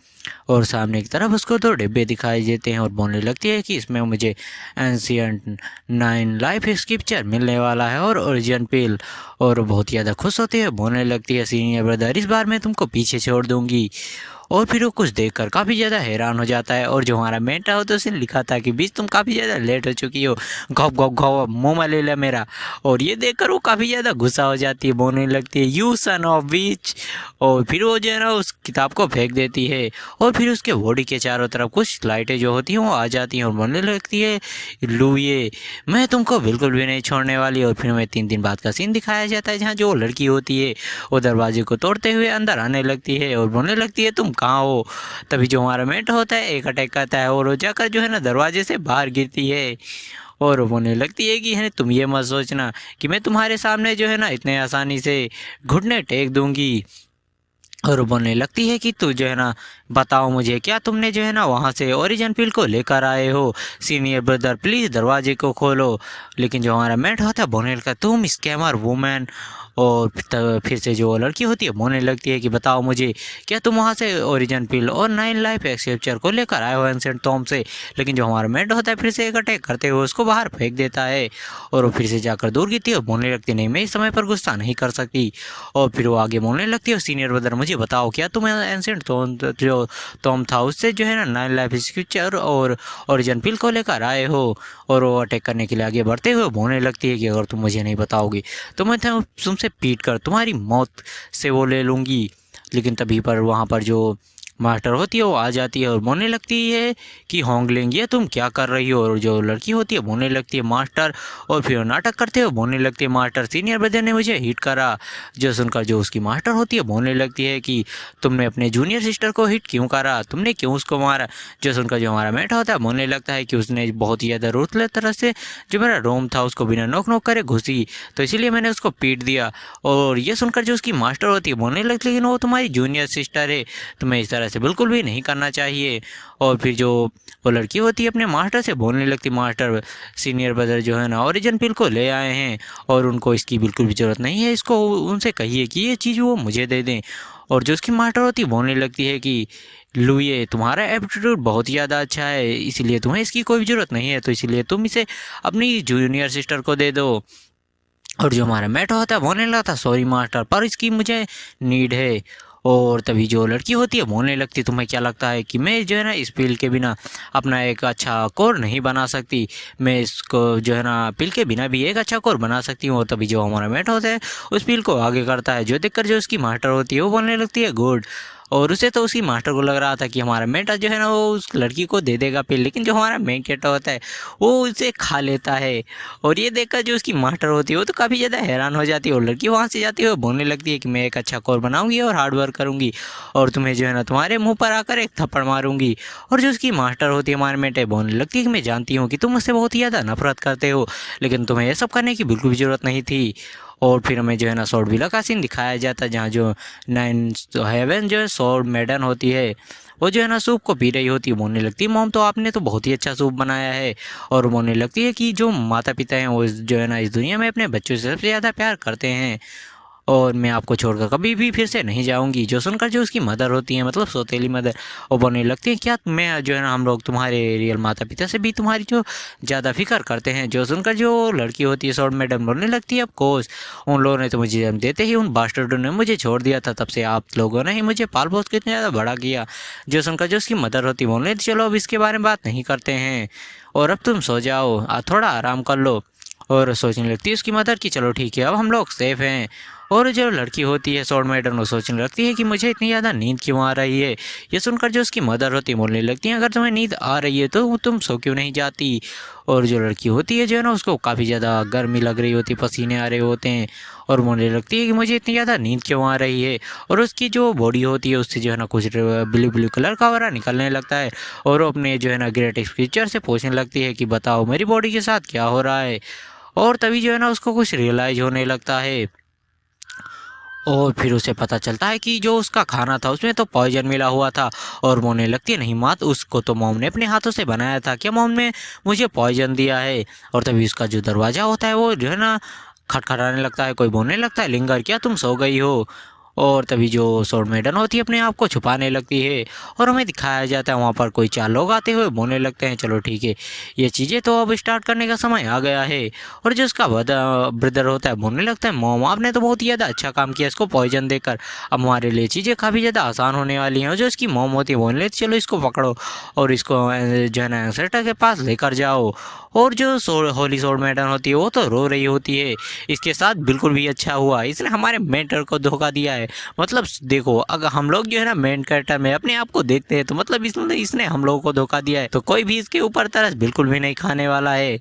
और सामने की तरफ उसको 2 डिब्बे दिखाई देते हैं और बोलने लगती है कि इसमें मुझे एंशियंट 9 लाइफ स्क्रिप्चर मिलने वाला है और ओरिजिन पिल। और बहुत ज़्यादा खुश होती है, बोलने लगती है सीनियर ब्रदर इस बार मैं तुमको पीछे छोड़ दूंगी। और फिर वो कुछ देखकर काफ़ी ज़्यादा हैरान हो जाता है। और जो हमारा मेंटा होता है उसने लिखा था कि बीच तुम काफ़ी ज़्यादा लेट हो चुकी हो, घप घप घप मुँह में ले ले मेरा। और ये देखकर वो काफ़ी ज़्यादा गुस्सा हो जाती है, बोलने लगती है यू सन ऑफ बीच। और फिर वो जो है ना उस किताब को फेंक देती है। और फिर उसके बॉडी के चारों तरफ कुछ लाइटें जो होती हैं वो आ जाती हैं और बोलने लगती है लुए मैं तुमको बिल्कुल भी नहीं छोड़ने वाली। और फिर हमें 3 दिन बाद का सीन दिखाया जाता है जहाँ जो लड़की होती है वो दरवाजे को तोड़ते हुए अंदर आने लगती है और बोलने लगती है तुम कहाँ हो। तभी जो हमारा मेंट होता है एक अटैक करता है और वो जाकर जो है ना दरवाजे से बाहर गिरती है। और वो बोलने लगती है कि है तुम ये मत सोचना कि मैं तुम्हारे सामने जो है ना इतने आसानी से घुटने टेक दूंगी। और वो बोलने लगती है कि तू जो है ना बताओ मुझे क्या तुमने जो है ना वहाँ से ओरिजिन पिल को लेकर आए हो, सीनियर ब्रदर प्लीज़ दरवाजे को खोलो। लेकिन जो हमारा मेट होता है बोलने लगता है तुम स्कैमर वुमेन। और फिर से जो लड़की होती है बोलने लगती है कि बताओ मुझे क्या तुम वहाँ से ओरिजिन पिल और 9 लाइफ एक्सचेंजर को लेकर आए हो एंसेंट टॉम से। लेकिन जो हमारा मेट होता है फिर से एक अटैक करते हुए उसको बाहर फेंक देता है। और वो फिर से जाकर दूर गिरती है और बोलने लगती है नहीं मैं इस समय पर गुस्सा नहीं कर सकती। और फिर वो आगे बोलने लगती है सीनियर ब्रदर मुझे बताओ क्या तुम एंसेंट जो टॉम था उससे जो है ना 9 लाइफ एक्सचेंजर और ओरिजिन पिल को लेकर आए हो। और वो अटैक करने के लिए आगे बढ़ते हुए बोलने लगती है कि अगर तुम मुझे नहीं बताओगी तो मैं तुमसे पीट कर तुम्हारी मौत से वो ले लूँगी। लेकिन तभी पर वहाँ पर जो मास्टर होती है वो आ जाती है और बोलने लगती है कि होंगलिंग ये तुम क्या कर रही हो। और जो लड़की होती है बोलने लगती है मास्टर। और फिर नाटक करते हुए बोलने लगती है मास्टर सीनियर ब्रदर ने मुझे हिट करा। जो सुनकर जो उसकी मास्टर होती है बोलने लगती है कि तुमने अपने जूनियर सिस्टर को हिट क्यों करा, तुमने क्यों उसको मारा। जो सुनकर जो हमारा मेट होता है बोलने लगता है कि उसने बहुत ही ज़्यादा रूथलेस तरह से जो मेरा रोम था उसको बिना नोक नोक करे घुसी तो इसीलिए मैंने उसको पीट दिया। और ये सुनकर जो उसकी मास्टर होती है बोलने लगती है लेकिन वो तुम्हारी जूनियर सिस्टर है, तुम्हें इस तरह से बिल्कुल भी नहीं करना चाहिए। और फिर जो वो लड़की होती है अपने मास्टर से बोलने लगती मास्टर सीनियर ब्रदर जो है ना ओरिजिन पिल को ले आए हैं और उनको इसकी बिल्कुल भी ज़रूरत नहीं है, इसको उनसे कहिए कि ये चीज़ वो मुझे दे दें। और जो उसकी मास्टर होती है बोलने लगती है कि लुए तुम्हारा एप्टीट्यूड बहुत ज़्यादा अच्छा है इसलिए तुम्हें इसकी कोई भी ज़रूरत नहीं है, तो इसलिए तुम इसे अपनी जूनियर सिस्टर को दे दो। और जो हमारा मेट होता है बोलने लगा था सॉरी मास्टर पर इसकी मुझे नीड है। और तभी जो लड़की होती है बोलने लगती तुम्हें क्या लगता है कि मैं जो है ना इस पिल के बिना अपना एक अच्छा कोर नहीं बना सकती, मैं इसको जो है ना पिल के बिना भी एक अच्छा कोर बना सकती हूँ। और तभी जो हमारा मेट होता है उस पिल को आगे करता है जो देखकर जो उसकी मास्टर होती है वो बोलने लगती है गुड। और उसे तो उसकी मास्टर को लग रहा था कि हमारा मेटा जो है ना वो उस लड़की को दे देगा पिल, लेकिन जो हमारा मेन कैरेक्टर होता है वो उसे खा लेता है। और ये देखकर जो उसकी मास्टर होती है वो तो काफ़ी ज़्यादा हैरान हो जाती है और लड़की वहाँ से जाती है और बोलने लगती है कि मैं एक अच्छा कोर बनाऊंगी और हार्ड वर्क करूँगी और तुम्हें जो है ना तुम्हारे मुँह पर आकर एक थप्पड़ मारूंगी। और जो उसकी मास्टर होती है हमारे मेटे बोलने लगती है कि मैं जानती हूँ कि तुम मुझसे बहुत ही ज़्यादा नफरत करते हो लेकिन तुम्हें ये सब करने की बिल्कुल भी ज़रूरत नहीं थी। और फिर हमें जो है ना सॉर्ड विला का सीन दिखाया जाता है जहाँ जो 9 हेवन जो है सॉर्ड मैडन होती है वो जो है ना सूप को पी रही होती है, बोलने लगती है मॉम तो आपने तो बहुत ही अच्छा सूप बनाया है। और बोलने लगती है कि जो माता पिता हैं वो जो है ना इस दुनिया में अपने बच्चों से सबसे ज़्यादा प्यार करते हैं और मैं आपको छोड़कर कभी भी फिर से नहीं जाऊंगी। जो सुनकर जो उसकी मदर होती है मतलब सौतेली मदर वो बोलने लगती है क्या मैं जो है ना हम लोग तुम्हारे रियल माता पिता से भी तुम्हारी जो ज़्यादा फिक्र करते हैं। जो सुनकर जो लड़की होती है सॉर्ड मैडम बोलने लगती है ऑफ कोर्स उन लोगों ने तो मुझे जन्म देते ही उन बास्टर्डों ने मुझे छोड़ दिया था, तब से आप लोगों ने ही मुझे पाल पोस के इतना ज़्यादा बड़ा किया। जो सुनकर जो उसकी मदर होती है बोलने चलो अब इसके बारे में बात नहीं करते हैं और अब तुम सो जाओ, थोड़ा आराम कर लो। और सोचने लगती है उसकी मदर कि चलो ठीक है अब हम लोग सेफ हैं। और जो लड़की होती है सॉर्ड मैडम वो सोचने लगती है कि मुझे इतनी ज़्यादा नींद क्यों आ रही है। ये सुनकर जो उसकी मदर होती है बोलने लगती है अगर तुम्हें नींद आ रही है तो तुम सो क्यों नहीं जाती। और जो लड़की होती है जो है ना उसको काफ़ी ज़्यादा गर्मी लग रही होती है, पसीने आ रहे होते हैं और बोलने लगती है कि मुझे इतनी ज़्यादा नींद क्यों आ रही है। और उसकी जो बॉडी होती है उससे जो है ना कुछ ब्लू ब्लू कलर का वरा निकलने लगता है और वो अपने जो है ना ग्रेट एक्सपीचर से पूछने लगती है कि बताओ मेरी बॉडी के साथ क्या हो रहा है। और तभी जो है ना उसको कुछ रियलाइज होने लगता है और फिर उसे पता चलता है कि जो उसका खाना था उसमें तो पॉइजन मिला हुआ था। और बोलने लगती है नहीं मात उसको तो मॉम ने अपने हाथों से बनाया था, क्या मॉम ने मुझे पॉइजन दिया है। और तभी उसका जो दरवाज़ा होता है वो जो है ना खटखटाने लगता है, कोई बोलने लगता है लिंगर क्या तुम सो गई हो। और तभी जो स्वॉर्ड मेडन होती है अपने आप को छुपाने लगती है और हमें दिखाया जाता है वहाँ पर कोई 4 लोग आते हुए बोलने लगते हैं चलो ठीक है, ये चीज़ें तो अब स्टार्ट करने का समय आ गया है। और जो उसका ब्रदर होता है बोलने लगता है मॉम आपने तो बहुत ही ज़्यादा अच्छा काम किया इसको पॉइजन देकर, अब हमारे लिए चीज़ें काफ़ी ज़्यादा आसान होने वाली हैं। और जो इसकी मॉम होती है बोलने लगती चलो इसको पकड़ो और इसको जो है ना एंसेस्टर के पास लेकर जाओ। और जो होली स्वॉर्ड मेडन होती है वो तो रो रही होती है, इसके साथ बिल्कुल भी अच्छा हुआ, इसने हमारे मेंटर को धोखा दिया है। मतलब देखो अगर हम लोग जो है ना मेन कैरेक्टर में अपने आप को देखते हैं तो मतलब इसने हम लोगों को धोखा दिया है, तो कोई भी इसके ऊपर तरस बिल्कुल भी नहीं खाने वाला है।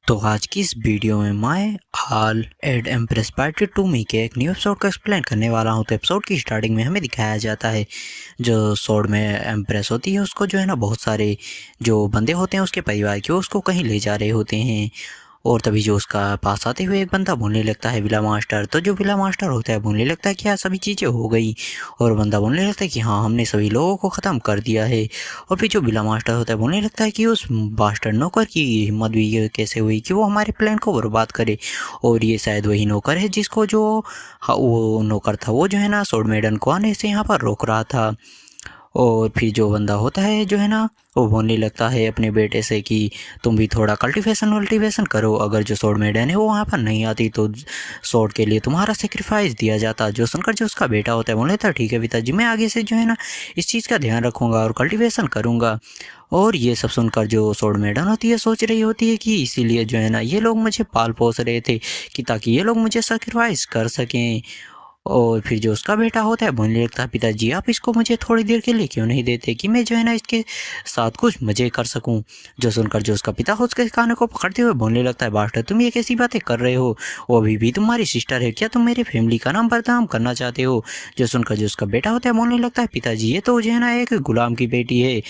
तो आज की इस वीडियो में मैं हाल एड एम्प्रेस पार्ट 2 में के एक न्यू एपिसोड को एक्सप्लेन करने वाला हूँ। तो एपिसोड की स्टार्टिंग में हमें दिखाया जाता है जो स्वॉर्ड में एम्प्रेस होती है उसको जो है ना बहुत सारे जो बंदे होते हैं उसके परिवार के उसको कहीं ले जा रहे होते हैं। और तभी जो उसका पास आते हुए एक बंदा बोलने लगता है विला मास्टर, तो जो विला मास्टर होता है बोलने लगता है क्या सभी चीज़ें हो गई। और बंदा बोलने लगता है कि हाँ हमने सभी लोगों को ख़त्म कर दिया है। और फिर जो विला मास्टर होता है बोलने लगता है कि उस बास्टर नौकर की हिम्मत भी ये कैसे हुई कि वो हमारे प्लान को बर्बाद करे, और ये शायद वही नौकर है जिसको जो वो नौकर था वो जो है ना स्वॉर्ड मेडन को आने से यहाँ पर रोक रहा था। और फिर जो बंदा होता है जो है ना वो बोलने लगता है अपने बेटे से कि तुम भी थोड़ा कल्टीवेशन करो, अगर जो स्वॉर्ड मेडन है वो वहाँ पर नहीं आती तो स्वॉर्ड के लिए तुम्हारा सेक्रीफाइस दिया जाता। जो सुनकर जो उसका बेटा होता है बोले था ठीक है पिताजी मैं आगे से जो है ना इस चीज़ का ध्यान रखूँगा और कल्टीवेशन करूँगा। और ये सब सुनकर जो स्वॉर्ड मेडन होती है सोच रही होती है कि इसीलिए जो है ना ये लोग मुझे पाल पोस रहे थे कि ताकि ये लोग मुझे सेक्रीफाइस कर सकें। और फिर जो उसका बेटा होता है बोलने लगता है पिताजी आप इसको मुझे थोड़ी देर के लिए क्यों नहीं देते कि मैं जो है ना इसके साथ कुछ मज़े कर सकूं। जो सुनकर जो उसका पिता हो उसके कानों को पकड़ते हुए बोलने लगता है बास्टर तुम ये कैसी बातें कर रहे हो, वो अभी भी तुम्हारी सिस्टर है, क्या तुम मेरे फैमिली का नाम बदनाम करना चाहते हो। जो सुनकर जो उसका बेटा होता है बोलने लगता है पिताजी ये तो जो है ना एक गुलाम की बेटी है,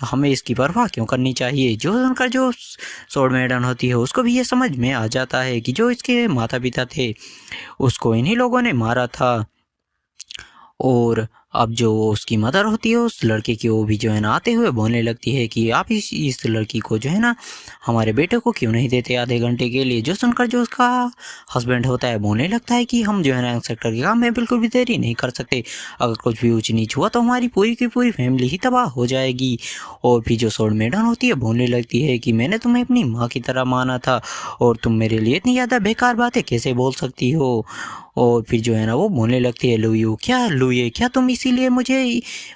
हमें इसकी परवाह क्यों करनी चाहिए। जो सुनकर जो स्वॉर्ड मेडन होती है उसको भी ये समझ में आ जाता है कि जो इसके माता पिता थे उसको इन्हीं लोगों ने मारा था। और अब जो उसकी मदर होती है उस लड़के की वो भी जो है ना आते हुए बोलने लगती है कि आप इस लड़की को जो है ना हमारे बेटे को क्यों नहीं देते आधे घंटे के लिए। जो सुनकर जो उसका हस्बैंड होता है बोलने लगता है कि हम जो है ना इंस्पेक्टर के काम में बिल्कुल भी देरी नहीं कर सकते, अगर कुछ भी ऊँच नीच हुआ तो हमारी पूरी की पूरी फैमिली ही तबाह हो जाएगी। और फिर जो स्वॉर्ड मेडन होती है बोलने लगती है कि मैंने तुम्हें अपनी माँ की तरह माना था और तुम मेरे लिए इतनी ज़्यादा बेकार बातें कैसे बोल सकती हो। और फिर जो है ना वो बोलने लगती है लुये क्या तुम इसीलिए मुझे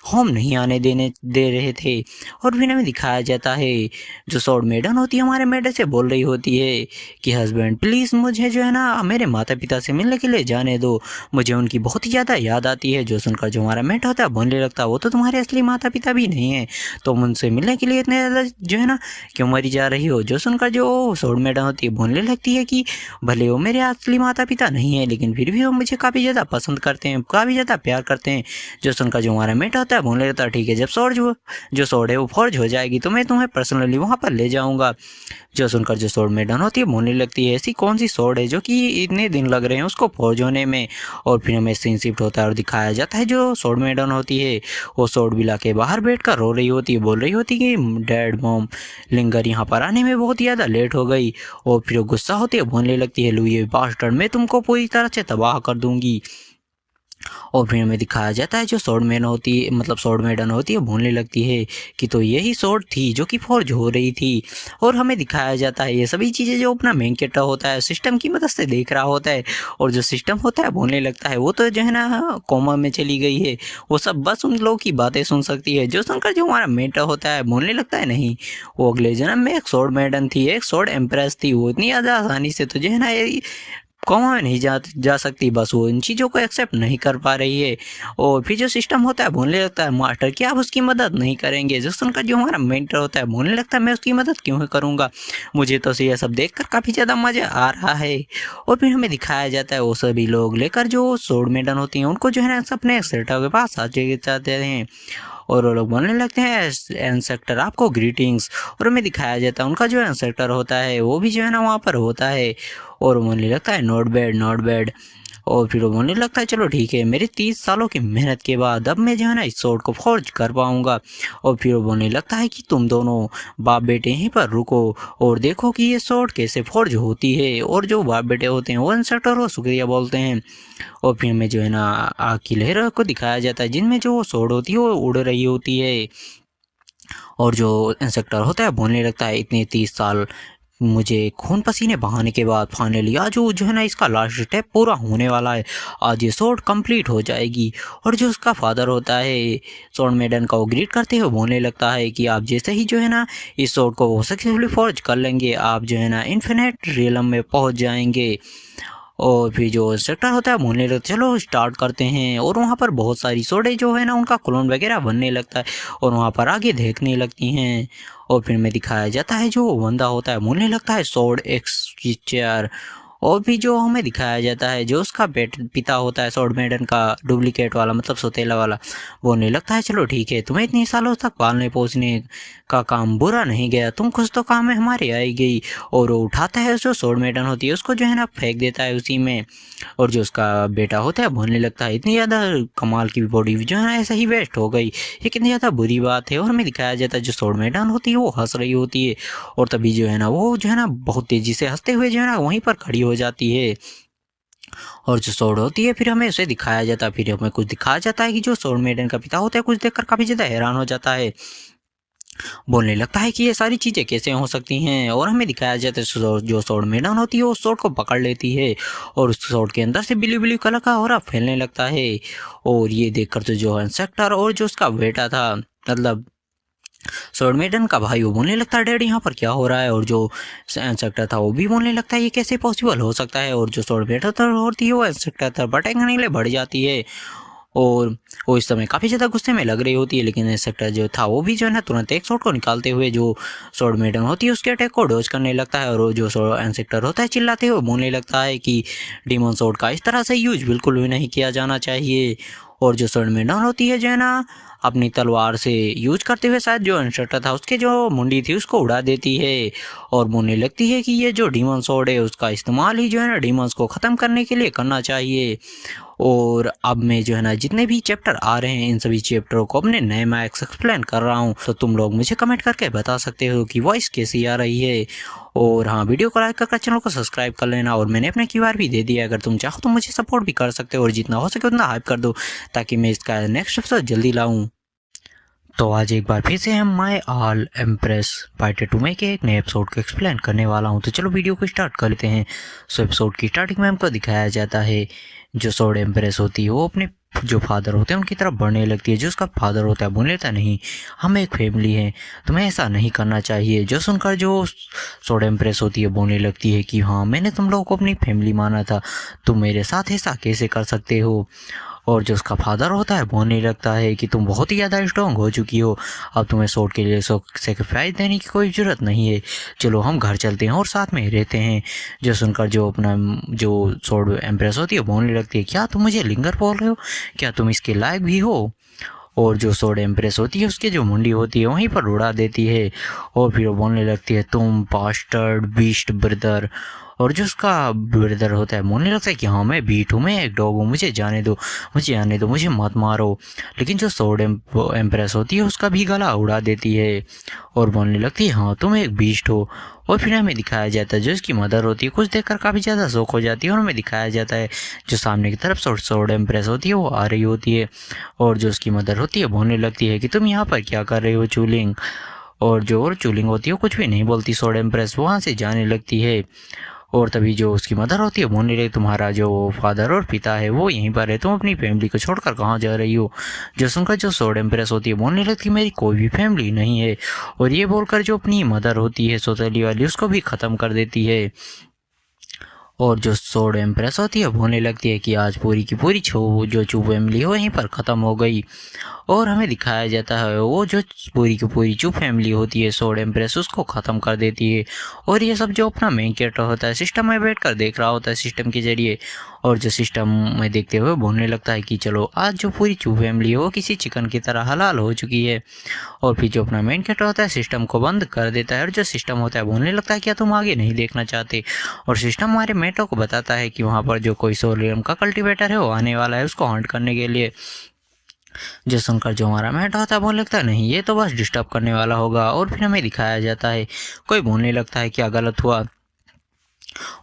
होम नहीं आने देने दे रहे थे। और फिर हमें दिखाया जाता है जो स्वॉर्ड मेडन होती है हमारे मेडन से बोल रही होती है कि हस्बैंड प्लीज़ मुझे जो है ना मेरे माता पिता से मिलने के लिए जाने दो, मुझे उनकी बहुत ही ज़्यादा याद आती है। जो सुनकर जो हमारा मेट होता है बोलने लगता है वो तो तुम्हारे असली माता पिता भी नहीं है, तुम उनसे मिलने के लिए इतने ज़्यादा जो है ना क्यों मरी जा रही हो। जो सुनकर जो स्वॉर्ड मेडन होती है बोलने लगती है कि भले वो मेरे असली माता पिता नहीं है लेकिन फिर भी वो मुझे काफ़ी ज़्यादा पसंद करते हैं, काफ़ी ज़्यादा प्यार करते हैं। जो सुनकर जो हमारा मेट होता है बोलने लगता है ठीक है जब जो स्वॉर्ड है वो फॉर्ज हो जाएगी तो मैं तुम्हें पर्सनली वहाँ पर ले जाऊँगा। जो सुनकर जो स्वॉर्ड मेडन होती है बोलने लगती है ऐसी कौन सी स्वॉर्ड है जो कि इतने दिन लग रहे हैं उसको फॉर्ज होने में। और फिर हमें सीन शिफ्ट होता है और दिखाया जाता है जो स्वॉर्ड मेडन होती है वो स्वॉर्ड विला के बाहर बैठकर रो रही होती है, बोल रही होती है कि डैड मॉम लिंगर यहाँ पर आने में बहुत ज़्यादा लेट हो गई। और फिर गुस्सा होती है बोलने लगती है लुई बास्टर्ड मैं तुमको पूरी तरह से तबाह कर दूंगी। और फिर हमें दिखाया जाता है जो स्वॉर्ड मैन होती है मतलब स्वॉर्ड मेडन होती है बोलने लगती है कि तो यही स्वॉर्ड थी जो कि फॉर्ज हो रही थी। और हमें दिखाया जाता है ये सभी चीज़ें जो अपना मेन कैरेक्टर होता है सिस्टम की मदद से देख रहा होता है। और जो सिस्टम होता है बोलने लगता है वो तो जो है ना कोमा में चली गई है, वो सब बस उन लोगों की बातें सुन सकती है। जो सुनकर जो हमारा मेंटर होता है बोलने लगता है नहीं वो अगले जन्म में एक स्वॉर्ड मेडन थी, एक स्वॉर्ड एम्प्रेस थी, वो इतनी ज़्यादा आसानी से तो जो है ना कॉमा में नहीं जा सकती, बस वो इन चीज़ों को एक्सेप्ट नहीं कर पा रही है। और फिर जो सिस्टम होता है बोलने लगता है मास्टर क्या आप उसकी मदद नहीं करेंगे। जो सुनकर जो हमारा मेंटर होता है बोलने लगता है मैं उसकी मदद क्यों करूँगा, मुझे तो ये सब देखकर काफ़ी ज़्यादा मज़ा आ रहा है। और फिर हमें दिखाया जाता है वो सभी लोग लेकर जो स्वॉर्ड मेडन होती हैं उनको जो है ना अपने सेटा के पास आ जाते हैं। और वो लोग बोलने लगते हैं इंस्पेक्टर आपको ग्रीटिंग्स। और हमें दिखाया जाता है उनका जो इंस्पेक्टर होता है वो भी जो है ना वहाँ पर होता है और बोलने लगता है नॉट बैड। और फिर वो बोलने लगता है चलो ठीक है, मेरे 30 सालों की मेहनत के बाद अब मैं जो है ना इस स्वॉर्ड को फोर्ज कर पाऊँगा। और फिर वो बोलने लगता है कि तुम दोनों बाप बेटे यहीं पर रुको और देखो कि ये स्वॉर्ड कैसे फोर्ज होती है। और जो बाप बेटे होते हैं वो इंस्ट्रक्टर को शुक्रिया बोलते हैं। और फिर हमें जो है ना आग की लहर को दिखाया जाता है जिनमें जो स्वॉर्ड होती है वो उड़ रही होती है। और जो इंस्ट्रक्टर होता है बोलने लगता है इतने 30 साल मुझे खून पसीने बहाने के बाद फाइनली आज जो है ना इसका लास्ट स्टेप पूरा होने वाला है, आज ये स्वॉर्ड कंप्लीट हो जाएगी। और जो उसका फादर होता है स्वॉर्ड मेडन का वो ग्रीट करते हुए बोलने लगता है कि आप जैसे ही जो है ना इस स्वॉर्ड को सक्सेसफुली फॉर्ज कर लेंगे आप जो है ना इन्फिनिट रियलम में पहुंच जाएंगे। और फिर जो इंस्ट्रक्टर होता है बोलने लगता है चलो स्टार्ट करते हैं। और वहाँ पर बहुत सारी सोडे जो है ना उनका क्लोन वगैरह बनने लगता है और वहाँ पर आगे देखने लगती हैं। और फिर में दिखाया जाता है जो बंदा होता है बोलने लगता है स्वॉर्ड एक्सचेंजर। और भी जो हमें दिखाया जाता है जो उसका पिता होता है स्वॉर्ड मेडन का डुप्लीकेट वाला मतलब सौतेला वाला बोलने लगता है चलो ठीक है, तुम्हें इतने सालों तक पालने पोसने का काम बुरा नहीं गया, तुम कुछ तो काम में हमारे आई गई। और वो उठाता है जो स्वॉर्ड मेडन होती है उसको जो है ना फेंक देता है उसी में। और जो उसका बेटा होता है बोलने लगता है इतनी ज़्यादा कमाल की बॉडी जो है ना ऐसा ही वेस्ट हो गई, ये कितनी ज़्यादा बुरी बात है। और हमें दिखाया जाता है जो स्वॉर्ड मेडन होती है वो हंस रही होती है। और तभी जो है ना वो जो है ना बहुत तेज़ी से हंसते हुए जो है ना वहीं पर खड़ी हो जाती है। और जो स्वॉर्ड होती है फिर हमें उसे दिखाया जाता है, फिर हमें कुछ दिखाया जाता है कि जो स्वॉर्ड मेडन का पिता होता है कुछ देखकर काफ़ी ज़्यादा हैरान हो जाता है, बोलने लगता है कि ये सारी चीज़ें कैसे हो सकती हैं। और हमें दिखाया जाता है जो स्वॉर्ड मेडन होती है वो स्वॉर्ड को पकड़ लेती है और उस स्वॉर्ड के अंदर से ब्लू ब्लू कलर का ऑरा फैलने लगता है। और ये देखकर तो जो इंस्ट्रक्टर और जो उसका बेटा था मतलब स्वॉर्ड मेडन का भाई वो बोलने लगता है डैडी यहाँ पर क्या हो रहा है। और जो इंस्ट्रक्टर था वो भी बोलने लगता है ये कैसे पॉसिबल हो सकता है। और जो स्वॉर्ड मेडन होती है वो इंस्ट्रक्टर था भटकने के लिए बढ़ जाती है। और वो इस समय काफ़ी ज़्यादा गुस्से में लग रही होती है, लेकिन इंस्ट्रक्टर जो था वो भी जो है ना तुरंत एक शॉट को निकालते हुए जो स्वॉर्ड मेडन होती है उसके अटैक को डॉज करने लगता है। और वो जो इंस्ट्रक्टर होता है चिल्लाते हुए बोलने लगता है कि डीमन स्वॉर्ड का इस तरह से यूज बिल्कुल भी नहीं किया जाना चाहिए। और जो स्वॉर्ड मेडन होती है जो है ना अपनी तलवार से यूज करते हुए शायद जो इंस्ट्रक्टर था उसके जो मुंडी थी उसको उड़ा देती है और बोलने लगती है कि ये जो डीमन स्वॉर्ड है उसका इस्तेमाल ही जो है ना डीमंस को ख़त्म करने के लिए करना चाहिए। और अब मैं जो है ना जितने भी चैप्टर आ रहे हैं इन सभी चैप्टरों को अपने नए मैक्स एक्सप्लेन कर रहा हूँ, तो तुम लोग मुझे कमेंट करके बता सकते हो कि वॉइस कैसी आ रही है। और हाँ, वीडियो को लाइक करके चैनल को सब्सक्राइब कर लेना। और मैंने अपने क्यूआर भी दे दिया, अगर तुम चाहो तो मुझे सपोर्ट भी कर सकते हो और जितना हो सके उतना हाइप कर दो ताकि मैं इसका नेक्स्ट एपिसोड जल्दी लाऊँ। तो आज एक बार फिर से हम माई ऑल एम्प्रेस पार्ट 2 में के एक नए एपिसोड को एक्सप्लेन करने वाला हूं, तो चलो वीडियो को स्टार्ट कर लेते हैं। सो एपिसोड की स्टार्टिंग में हमको दिखाया जाता है जो स्वॉर्ड एम्प्रेस होती है वो अपने जो फादर होते हैं उनकी तरफ बढ़ने लगती है। जो उसका फादर होता है बोलने लगता नहीं, हम एक फैमिली हैं, तुम्हें ऐसा नहीं करना चाहिए। जो सुनकर जो स्वॉर्ड एम्प्रेस होती है बोलने लगती है कि हाँ मैंने तुम लोगों को अपनी फैमिली माना था, तुम मेरे साथ ऐसा कैसे कर सकते हो। और जो उसका फादर होता है बोलने लगता है कि तुम बहुत ही ज़्यादा स्ट्रॉन्ग हो चुकी हो, अब तुम्हें स्वॉर्ड के लिए सेक्रीफाइस देने की कोई ज़रूरत नहीं है, चलो हम घर चलते हैं और साथ में रहते हैं। जो सुनकर जो अपना जो स्वॉर्ड एम्प्रेस होती है बोलने लगती है क्या तुम मुझे लिंगर बोल रहे हो, क्या तुम इसके लायक भी हो। और जो स्वॉर्ड एम्प्रेस होती है उसके जो मुंडी होती है वहीं पर उड़ा देती है। और फिर वो बोलने लगती है तुम बास्टर्ड बीस्ट ब्रदर। और जो उसका ब्रदर होता है बोलने लगता है कि हाँ मैं बीट हूँ, मैं एक डॉग हूँ, मुझे जाने दो, मुझे आने दो, मुझे मत मारो। लेकिन जो स्वॉर्ड एम्प्रेस होती है उसका भी गला उड़ा देती है और बोलने लगती है हाँ तुम एक बीस्ट हो। और फिर हमें दिखाया जाता है जो इसकी मदर होती है कुछ देखकर काफ़ी ज़्यादा शौक हो जाती है। और हमें दिखाया जाता है जो सामने की तरफ स्वॉर्ड एम्प्रेस होती है वो आ रही होती है। और जो उसकी मदर होती है बोलने लगती है कि तुम यहाँ पर क्या कर रहे हो चूलिंग। और जो चूलिंग होती है वो कुछ भी नहीं बोलती, स्वॉर्ड एम्प्रेस वहाँ से जाने लगती है। और तभी जो उसकी मदर होती है बोलने लगी तुम्हारा जो फादर और पिता है वो यहीं पर है, तुम अपनी फैमिली को छोड़कर कहाँ जा रही हो। जो सुनकर जो स्वॉर्ड एम्प्रेस होती है बोलने लगती मेरी कोई भी फैमिली नहीं है। और ये बोलकर जो अपनी मदर होती है सौतेली वाली उसको भी ख़त्म कर देती है। और जो स्वॉर्ड एम्प्रेस होती है बोलने लगती है कि आज पूरी की पूरी जो चू फैमिली है वहीं पर ख़त्म हो गई। और हमें दिखाया जाता है वो जो पूरी की पूरी चू फैमिली होती है स्वॉर्ड एम्प्रेस उसको ख़त्म कर देती है। और ये सब जो अपना मेन कैरेक्टर होता है सिस्टम में बैठ कर देख रहा होता है सिस्टम के जरिए। और जो सिस्टम में देखते हुए बोलने लगता है कि चलो आज जो पूरी चू फैमिली है वो किसी चिकन की तरह हलाल हो चुकी है। और फिर जो अपना मेन कैरेक्टर होता है सिस्टम को बंद कर देता है और जो सिस्टम होता है बोलने लगता है क्या तुम आगे नहीं देखना चाहते। और सिस्टम हमारे मेटो को बताता है कि वहाँ पर जो कोई सोलियम का कल्टीवेटर है वो आने वाला है उसको हंट करने के लिए। जो शंकर जो हमारा मेट होता है बोलने लगता है नहीं ये तो बस डिस्टर्ब करने वाला होगा। और फिर हमें दिखाया जाता है कोई बोलने लगता है क्या गलत हुआ।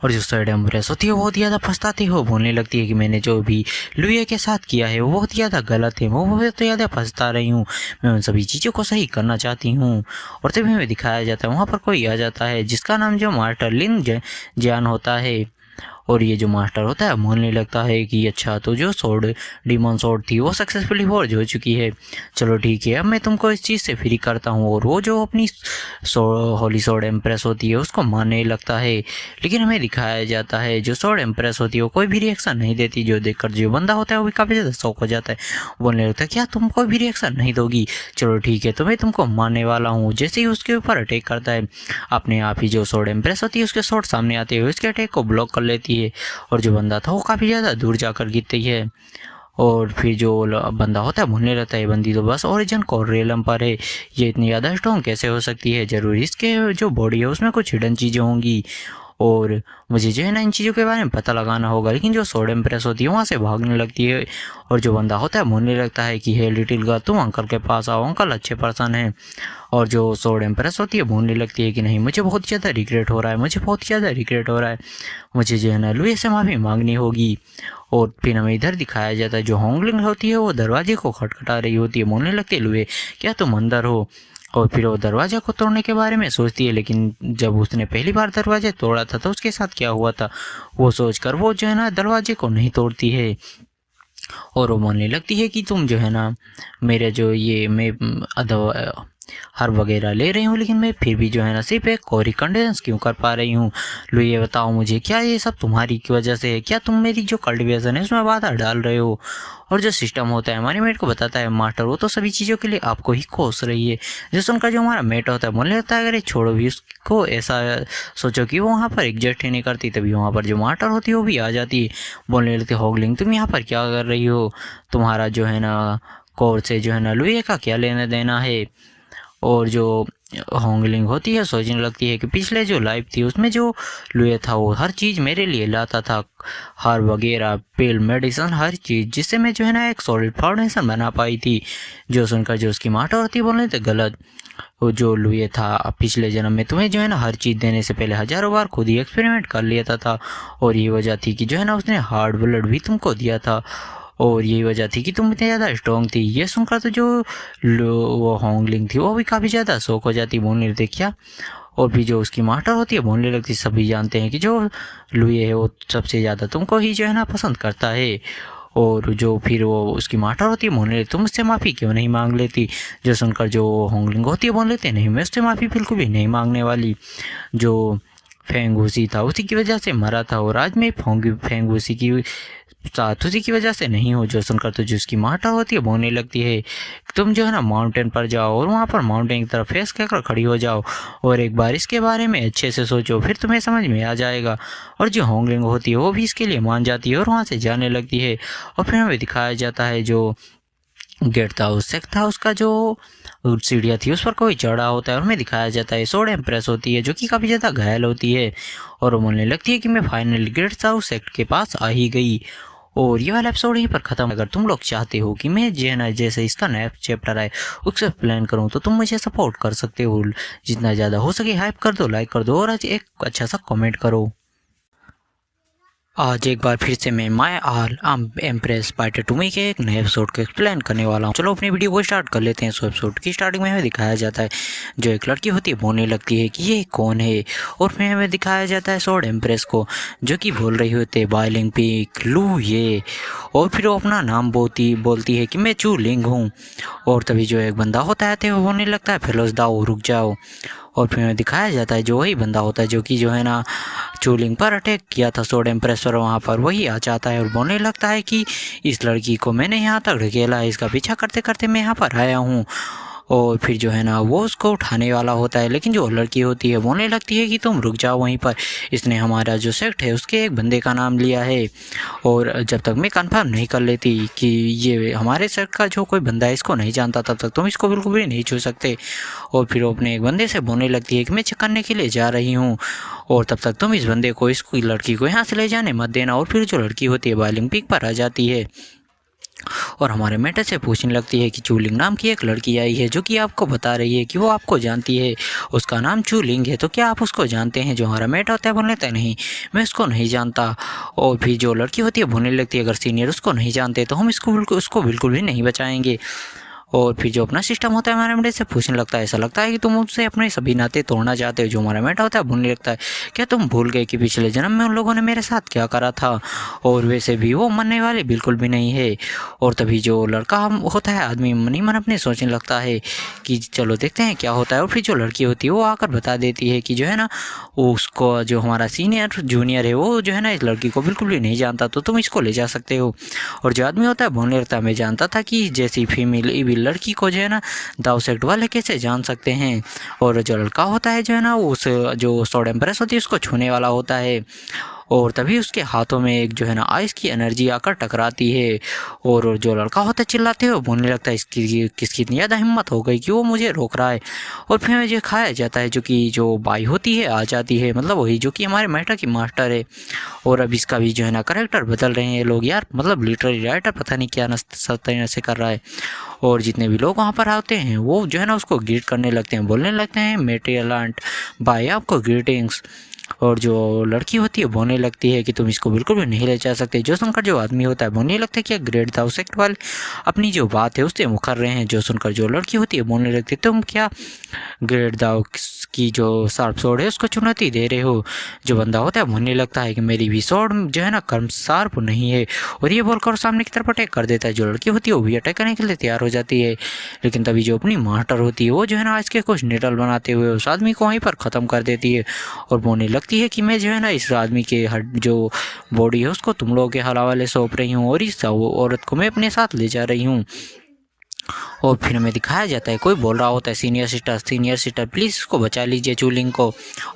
और जो साइड एम्प्रेस होती है वो बहुत ज़्यादा पछताती है। वो बोलने लगती है कि मैंने जो भी लुए के साथ किया है वो बहुत ज़्यादा गलत है, वो बहुत ज़्यादा पछता रही हूँ, मैं उन सभी चीज़ों को सही करना चाहती हूँ। और तभी हमें दिखाया जाता है वहाँ पर कोई आ जाता है जिसका नाम जो मास्टर लिन जैन होता है। और ये जो मास्टर होता है बोलने लगता है कि अच्छा तो जो सोड डीमन सोड थी वो सक्सेसफुली फॉर्ज हो चुकी है, चलो ठीक है अब मैं तुमको इस चीज़ से फ्री करता हूँ। और वो जो अपनी होली सोड एम्प्रेस होती है उसको मारने लगता है। लेकिन हमें दिखाया जाता है जो सोड एम्प्रेस होती है वो कोई भी रिएक्शन नहीं देती, जो देखकर जो बंदा होता है वो भी काफ़ी ज़्यादा शौक हो जाता है। बोलने लगता है क्या तुम कोई भी रिएक्शन नहीं दोगी, चलो ठीक है तो मैं तुमको मारने वाला हूँ। जैसे ही उसके ऊपर अटैक करता है अपने आप ही जो सोड एम्प्रेस होती है उसके शॉट सामने आते हुए उसके अटैक को ब्लॉक कर लेती है। और जो बंदा था वो काफ़ी ज़्यादा दूर जाकर गिरती है। और फिर जो बंदा होता है बोलने लगता है बंदी तो बस ओरिजिन कोरियलम पर है, ये इतनी ज़्यादा स्ट्रॉन्ग कैसे हो सकती है, ज़रूर इसके जो बॉडी है उसमें कुछ हिडन चीज़ें होंगी और मुझे जो है ना इन चीज़ों के बारे में पता लगाना होगा। लेकिन जो सोड एम्प्रेस होती है वहाँ से भागने लगती है। और जो बंदा होता है बोलने लगता है कि हे लिटिल गर्ल तुम अंकल के पास आओ, अंकल अच्छे पर्सन हैं। और जो सोड एम्प्रेस होती है बोलने लगती है कि नहीं मुझे बहुत ज़्यादा रिग्रेट हो रहा है, मुझे बहुत ज़्यादा रिग्रेट हो रहा है, मुझे जो है ना लुई से माफ़ी मांगनी होगी। और फिर हमें इधर दिखाया जाता है जो होंगलिंग होती है वो दरवाजे को खटखटा रही होती है, बोलने लगती है लुई क्या तुम अंदर हो। और फिर वो दरवाज़ा को तोड़ने के बारे में सोचती है, लेकिन जब उसने पहली बार दरवाज़ा तोड़ा था तो उसके साथ क्या हुआ था वो सोचकर वो जो है ना दरवाजे को नहीं तोड़ती है। और वो बोलने लगती है कि तुम जो है ना मेरे जो ये मैं हर वगैरह ले रही हूँ लेकिन मैं फिर भी जो है ना सिर्फ एक कोरी कंडेंस क्यों कर पा रही हूँ। लो ये बताओ मुझे क्या ये सब तुम्हारी की वजह से है, क्या तुम मेरी जो कल्टिवेशन है उसमें बाधा डाल रहे हो। और जो सिस्टम होता है हमारे मेट को बताता है मास्टर वो तो सभी चीज़ों के लिए आपको ही कोस रही है। जो सुनकर जो हमारा मेट होता है बोलने लगता है अगर ये छोड़ो भी उसको, ऐसा सोचो कि वो वहाँ पर एग्जिस्ट ही नहीं करती। तभी वहाँ पर जो मास्टर होती है वो भी आ जाती है, बोलने लगती है होगलिंग तुम यहाँ पर क्या कर रही हो, तुम्हारा जो है ना कोर से जो है ना लुई का क्या लेना देना है। और जो होंगलिंग होती है सोचने लगती है कि पिछले जो लाइफ थी उसमें जो लुए था वो हर चीज़ मेरे लिए लाता था, हर वगैरह पिल मेडिसिन हर चीज़, जिससे मैं जो है ना एक सॉलिड फाउंडेशन बना पाई थी। जो सुनकर जो उसकी माता होती है बोलने तो गलत, वो जो लुए था पिछले जन्म में तुम्हें जो है ना हर चीज़ देने से पहले हज़ारों बार खुद ही एक्सपेरिमेंट कर लिया था और ये वजह थी कि जो है ना उसने हार्ड ब्लड भी तुमको दिया था और यही वजह थी कि तुम इतने ज़्यादा स्ट्रॉन्ग थी। ये सुनकर तो जो वो होंगलिंग थी वो भी काफ़ी ज़्यादा शौक हो जाती, बोलने लगती क्या। और भी जो उसकी मास्टर होती है बोलने लगती सभी जानते हैं कि जो लुई है वो सबसे ज़्यादा तुमको ही जो है ना पसंद करता है। और जो फिर वो उसकी मास्टर होती है बोलने लगती तुम उससे माफ़ी क्यों नहीं मांग लेती। जो सुनकर जो होंगलिंग होती है बोल लेते नहीं मैं उससे माफ़ी बिल्कुल भी नहीं मांगने वाली, जो फेंगूसी था उसी की वजह से मरा था और आज मैं फेंगूसी की साथ उसी की वजह से नहीं हो। जो सुनकर तो जो उसकी माता होती है बोलने लगती है तुम जो है ना माउंटेन पर जाओ और वहाँ पर माउंटेन की तरफ फेस कहकर खड़ी हो जाओ और एक बार इसके बारे में अच्छे से सोचो फिर तुम्हें समझ में आ जाएगा। और जो होंगलिंग होती है वो भी इसके लिए मान जाती है और वहाँ से जाने लगती है। और फिर हमें दिखाया जाता है जो गेट था उस सेक्ट था उसका जो सीढ़ियाँ थी उस पर कोई चढ़ा होता है और हमें दिखाया जाता है सोड एम्प्रेस होती है जो कि काफ़ी ज़्यादा घायल होती है और वो बोलने लगती है कि मैं फाइनली गेट हाउस सेक्ट के पास आ ही गई। और ये वाला एपिसोड यहीं पर ख़त्म। अगर तुम लोग चाहते हो कि मैं जो है ना जैसे इसका नया चैप्टर आए उससे प्लान करूँ तो तुम मुझे सपोर्ट कर सकते हो, जितना ज़्यादा हो सके हाइप कर दो, लाइक कर दो और आज एक अच्छा सा कमेंट करो। आज एक बार फिर से मैं माय आल एम्प्रेस पार्ट 2 में के एक नए एपिसोड को एक्सप्लेन करने वाला हूँ। चलो अपनी वीडियो को स्टार्ट कर लेते हैं। सो एपिसोड की स्टार्टिंग में हमें दिखाया जाता है जो एक लड़की होती है बोलने लगती है कि ये कौन है और फिर हमें दिखाया जाता है सोड एम्प्रेस को जो कि बोल रही होती है बाइलिंग पीक लू ये, और फिर वो अपना नाम बोलती है कि मैं चू लिंग हूँ। और तभी जो एक बंदा होता है वो बोलने लगता है फेलोज दाओ रुक जाओ। और फिर हमें दिखाया जाता है जो वही बंदा होता है जो कि जो है ना चूलिंग पर अटैक किया था सोड एम्प्रेस पर, वहाँ पर वही आ जाता है और बोलने लगता है कि इस लड़की को मैंने यहाँ तक ढकेला है, इसका पीछा करते करते मैं यहाँ पर आया हूँ। और फिर जो है ना वो उसको उठाने वाला होता है, लेकिन जो लड़की होती है बोलने लगती है कि तुम रुक जाओ वहीं पर, इसने हमारा जो सेक्ट है उसके एक बंदे का नाम लिया है, और जब तक मैं कंफर्म नहीं कर लेती कि ये हमारे सेक्ट का जो कोई बंदा है इसको नहीं जानता, तब तक तुम इसको बिल्कुल भी नहीं छू सकते। और फिर वो अपने एक बंदे से बोलने लगती है कि मैं चेक करने के लिए जा रही हूँ, और तब तक तुम इस बंदे को, इसको लड़की को यहाँ से ले जाने मत देना। और फिर जो लड़की होती है बॉइलिंग पीक पर आ जाती है और हमारे मेटा से पूछने लगती है कि चूलिंग नाम की एक लड़की आई है जो कि आपको बता रही है कि वो आपको जानती है, उसका नाम चूलिंग है, तो क्या आप उसको जानते हैं? जो हमारा मेटा होता है बोलने लगता है नहीं, मैं उसको नहीं जानता। और फिर जो लड़की होती है बोलने लगती है अगर सीनियर उसको नहीं जानते तो हम उसको बिल्कुल भी नहीं बचाएंगे। और फिर जो अपना सिस्टम होता है हमारे मेटे से पूछने लगता है ऐसा लगता है कि तुम मुझसे अपने सभी नाते तोड़ना चाहते हो। जो हमारा मेटा होता है बोलने लगता है क्या तुम भूल गए कि पिछले जन्म में उन लोगों ने मेरे साथ क्या करा था, और वैसे भी वो मरने वाले बिल्कुल भी नहीं है। और तभी जो लड़का होता है आदमी मन ही मन अपने सोचने लगता है कि चलो देखते हैं क्या होता है। और फिर जो लड़की होती है वो आकर बता देती है कि जो है ना वो उसको जो हमारा सीनियर जूनियर है वो जो है ना इस लड़की को बिल्कुल भी नहीं जानता, तो तुम इसको ले जा सकते हो। और जो आदमी होता है बोलने लगता है मैं जानता था कि जैसी फीमेल लड़की को जो है ना दाव सेक्ट वाले कैसे जान सकते हैं। और जो लड़का होता है जो है ना उस जो सोड एम्प्रेस होती है उसको छूने वाला होता है, और तभी उसके हाथों में एक जो है ना आइस की एनर्जी आकर टकराती है। और जो लड़का होता है चिल्लाते हुए बोलने लगता है इसकी किसकी इतनी ज़्यादा हिम्मत हो गई कि वो मुझे रोक रहा है। और फिर मुझे खाया जाता है जो कि जो बाई होती है आ जाती है, मतलब वही जो कि हमारे मेटा की मास्टर है। और अब इसका भी जो है ना करेक्टर बदल रहे हैं लोग यार, मतलब लिटररी राइटर पता नहीं क्या तरह से कर रहा है। और जितने भी लोग वहाँ पर आते हैं वो जो है ना उसको ग्रीट करने लगते हैं, बोलने लगते हैं मेटेरियल आंट बाय आपको ग्रीटिंग्स। और जो लड़की होती है बोलने लगती है कि तुम इसको बिल्कुल भी नहीं ले जा सकते। जो सुनकर जो आदमी होता है बोलने लगता है कि ग्रेट दाव सेक्ट वाले अपनी जो बात है उससे मुकर रहे हैं। जो सुनकर जो लड़की होती है बोलने लगती है तुम क्या ग्रेट दाव की जो शार्प सोड है उसको चुनौती दे रहे हो। जो बंदा होता है बोलने लगता है कि मेरी भी सोड जो है ना कर्म शार्प नहीं है, और ये बोलकर सामने की तरफ अटैक कर देता है। जो लड़की होती है वो भी अटैक करने के लिए तैयार हो जाती है, लेकिन तभी जो अपनी मास्टर होती है वो जो है ना इसके कुछ निडल बनाते हुए उस आदमी को वहीं पर ख़त्म कर देती है, और बोलने लगती है कि मैं जो है ना इस आदमी के जो बॉडी है उसको तुम लोगों के हवाले सौंप रही हूँ, और इस औरत को मैं अपने साथ ले जा रही हूँ। और फिर हमें दिखाया जाता है कोई बोल रहा होता है सीनियर सिस्टर प्लीज़ इसको बचा लीजिए चूलिंग को।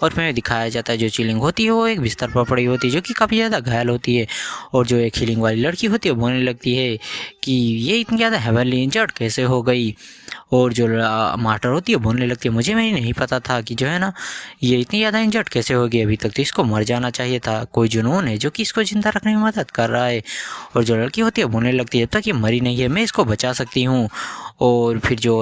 और फिर हमें दिखाया जाता है जो चूलिंग होती है वो एक बिस्तर पर पड़ी होती है जो कि काफ़ी ज़्यादा घायल होती है। और जो एक हीलिंग वाली लड़की होती है बोलने लगती है कि ये इतनी ज़्यादा हेवनली इंजर्ड कैसे हो गई। और जो मास्टर होती है बोलने लगती है मुझे मैं नहीं पता था कि जो है ना ये इतनी ज़्यादा इंजर्ड कैसे हो गई, अभी तक तो इसको मर जाना चाहिए था, कोई जुनून है जो कि इसको जिंदा रखने में मदद कर रहा है। और जो लड़की होती है बोलने लगती है जब तक ये मरी नहीं है मैं इसको बचा सकती हूँ। और फिर जो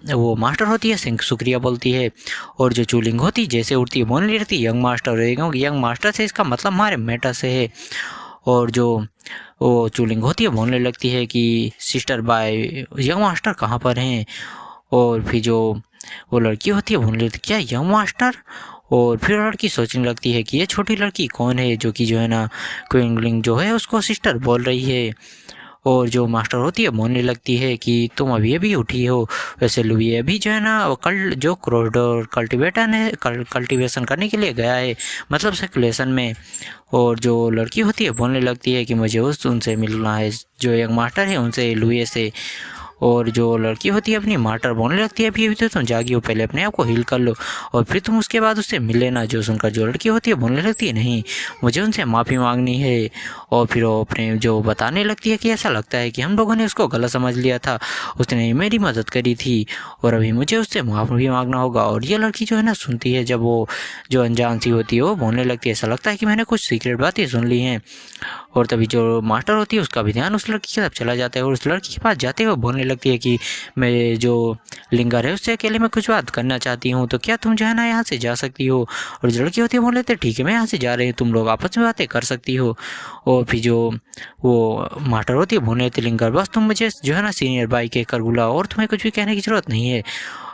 वो मास्टर होती है शुक्रिया बोलती है। और जो चूलिंग होती है जैसे उठती है बोलने लगती है यंग मास्टर से इसका मतलब हमारे मेटा से है। और जो वो चूलिंग होती है बोलने लगती है कि सिस्टर बाय यंग मास्टर कहाँ पर हैं। और फिर जो वो लड़की होती है बोलने लगती है क्या यंग मास्टर। और फिर लड़की सोचने लगती है कि ये छोटी लड़की कौन है जो कि जो है ना क्विंगलिंग जो है उसको सिस्टर बोल रही है। और जो मास्टर होती है बोलने लगती है कि तुम अभी उठी हो, वैसे लुई अभी जो है ना कल जो क्रोडोर कल्टीवेशन करने के लिए गया है, मतलब सर्कुलेशन में। और जो लड़की होती है बोलने लगती है कि मुझे उनसे मिलना है जो यंग मास्टर है उनसे लुई से। और जो लड़की होती है अपनी मास्टर बोलने लगती है अभी तो तुम जागी हो, पहले अपने आप को हील कर लो और फिर तुम उसके बाद उससे मिल लेना। जो सुनकर जो लड़की होती है बोलने लगती है नहीं मुझे उनसे माफ़ी मांगनी है। और फिर वो अपने जो बताने लगती है कि ऐसा लगता है कि हम लोगों ने उसको गलत समझ लिया था, उसने मेरी मदद करी थी और अभी मुझे उससे माफ़ी मांगना होगा। और ये लड़की जो है ना सुनती है, जब वो जो अनजान सी होती है वो बोलने लगती है ऐसा लगता है कि मैंने कुछ सीक्रेट बातें सुन ली हैं। और तभी जो मास्टर होती है उसका भी ध्यान उस लड़की की तरफ चला जाता है और उस लड़की के पास जाते हुए बोलने लगती है कि मैं जो लिंगर है उससे अकेले में कुछ बात करना चाहती हूँ, तो क्या तुम जो है ना यहाँ से जा सकती हो। और जो लड़की होती है बोल लेते ठीक है मैं यहाँ से जा रही हूँ, तुम लोग आपस में बातें कर सकती हो। और फिर जो वो मास्टर होती है बोलने लगती लिंगर बस तुम मुझे जो है ना सीनियर बाई कहकर बुलाओ और तुम्हें कुछ भी कहने की ज़रूरत नहीं है।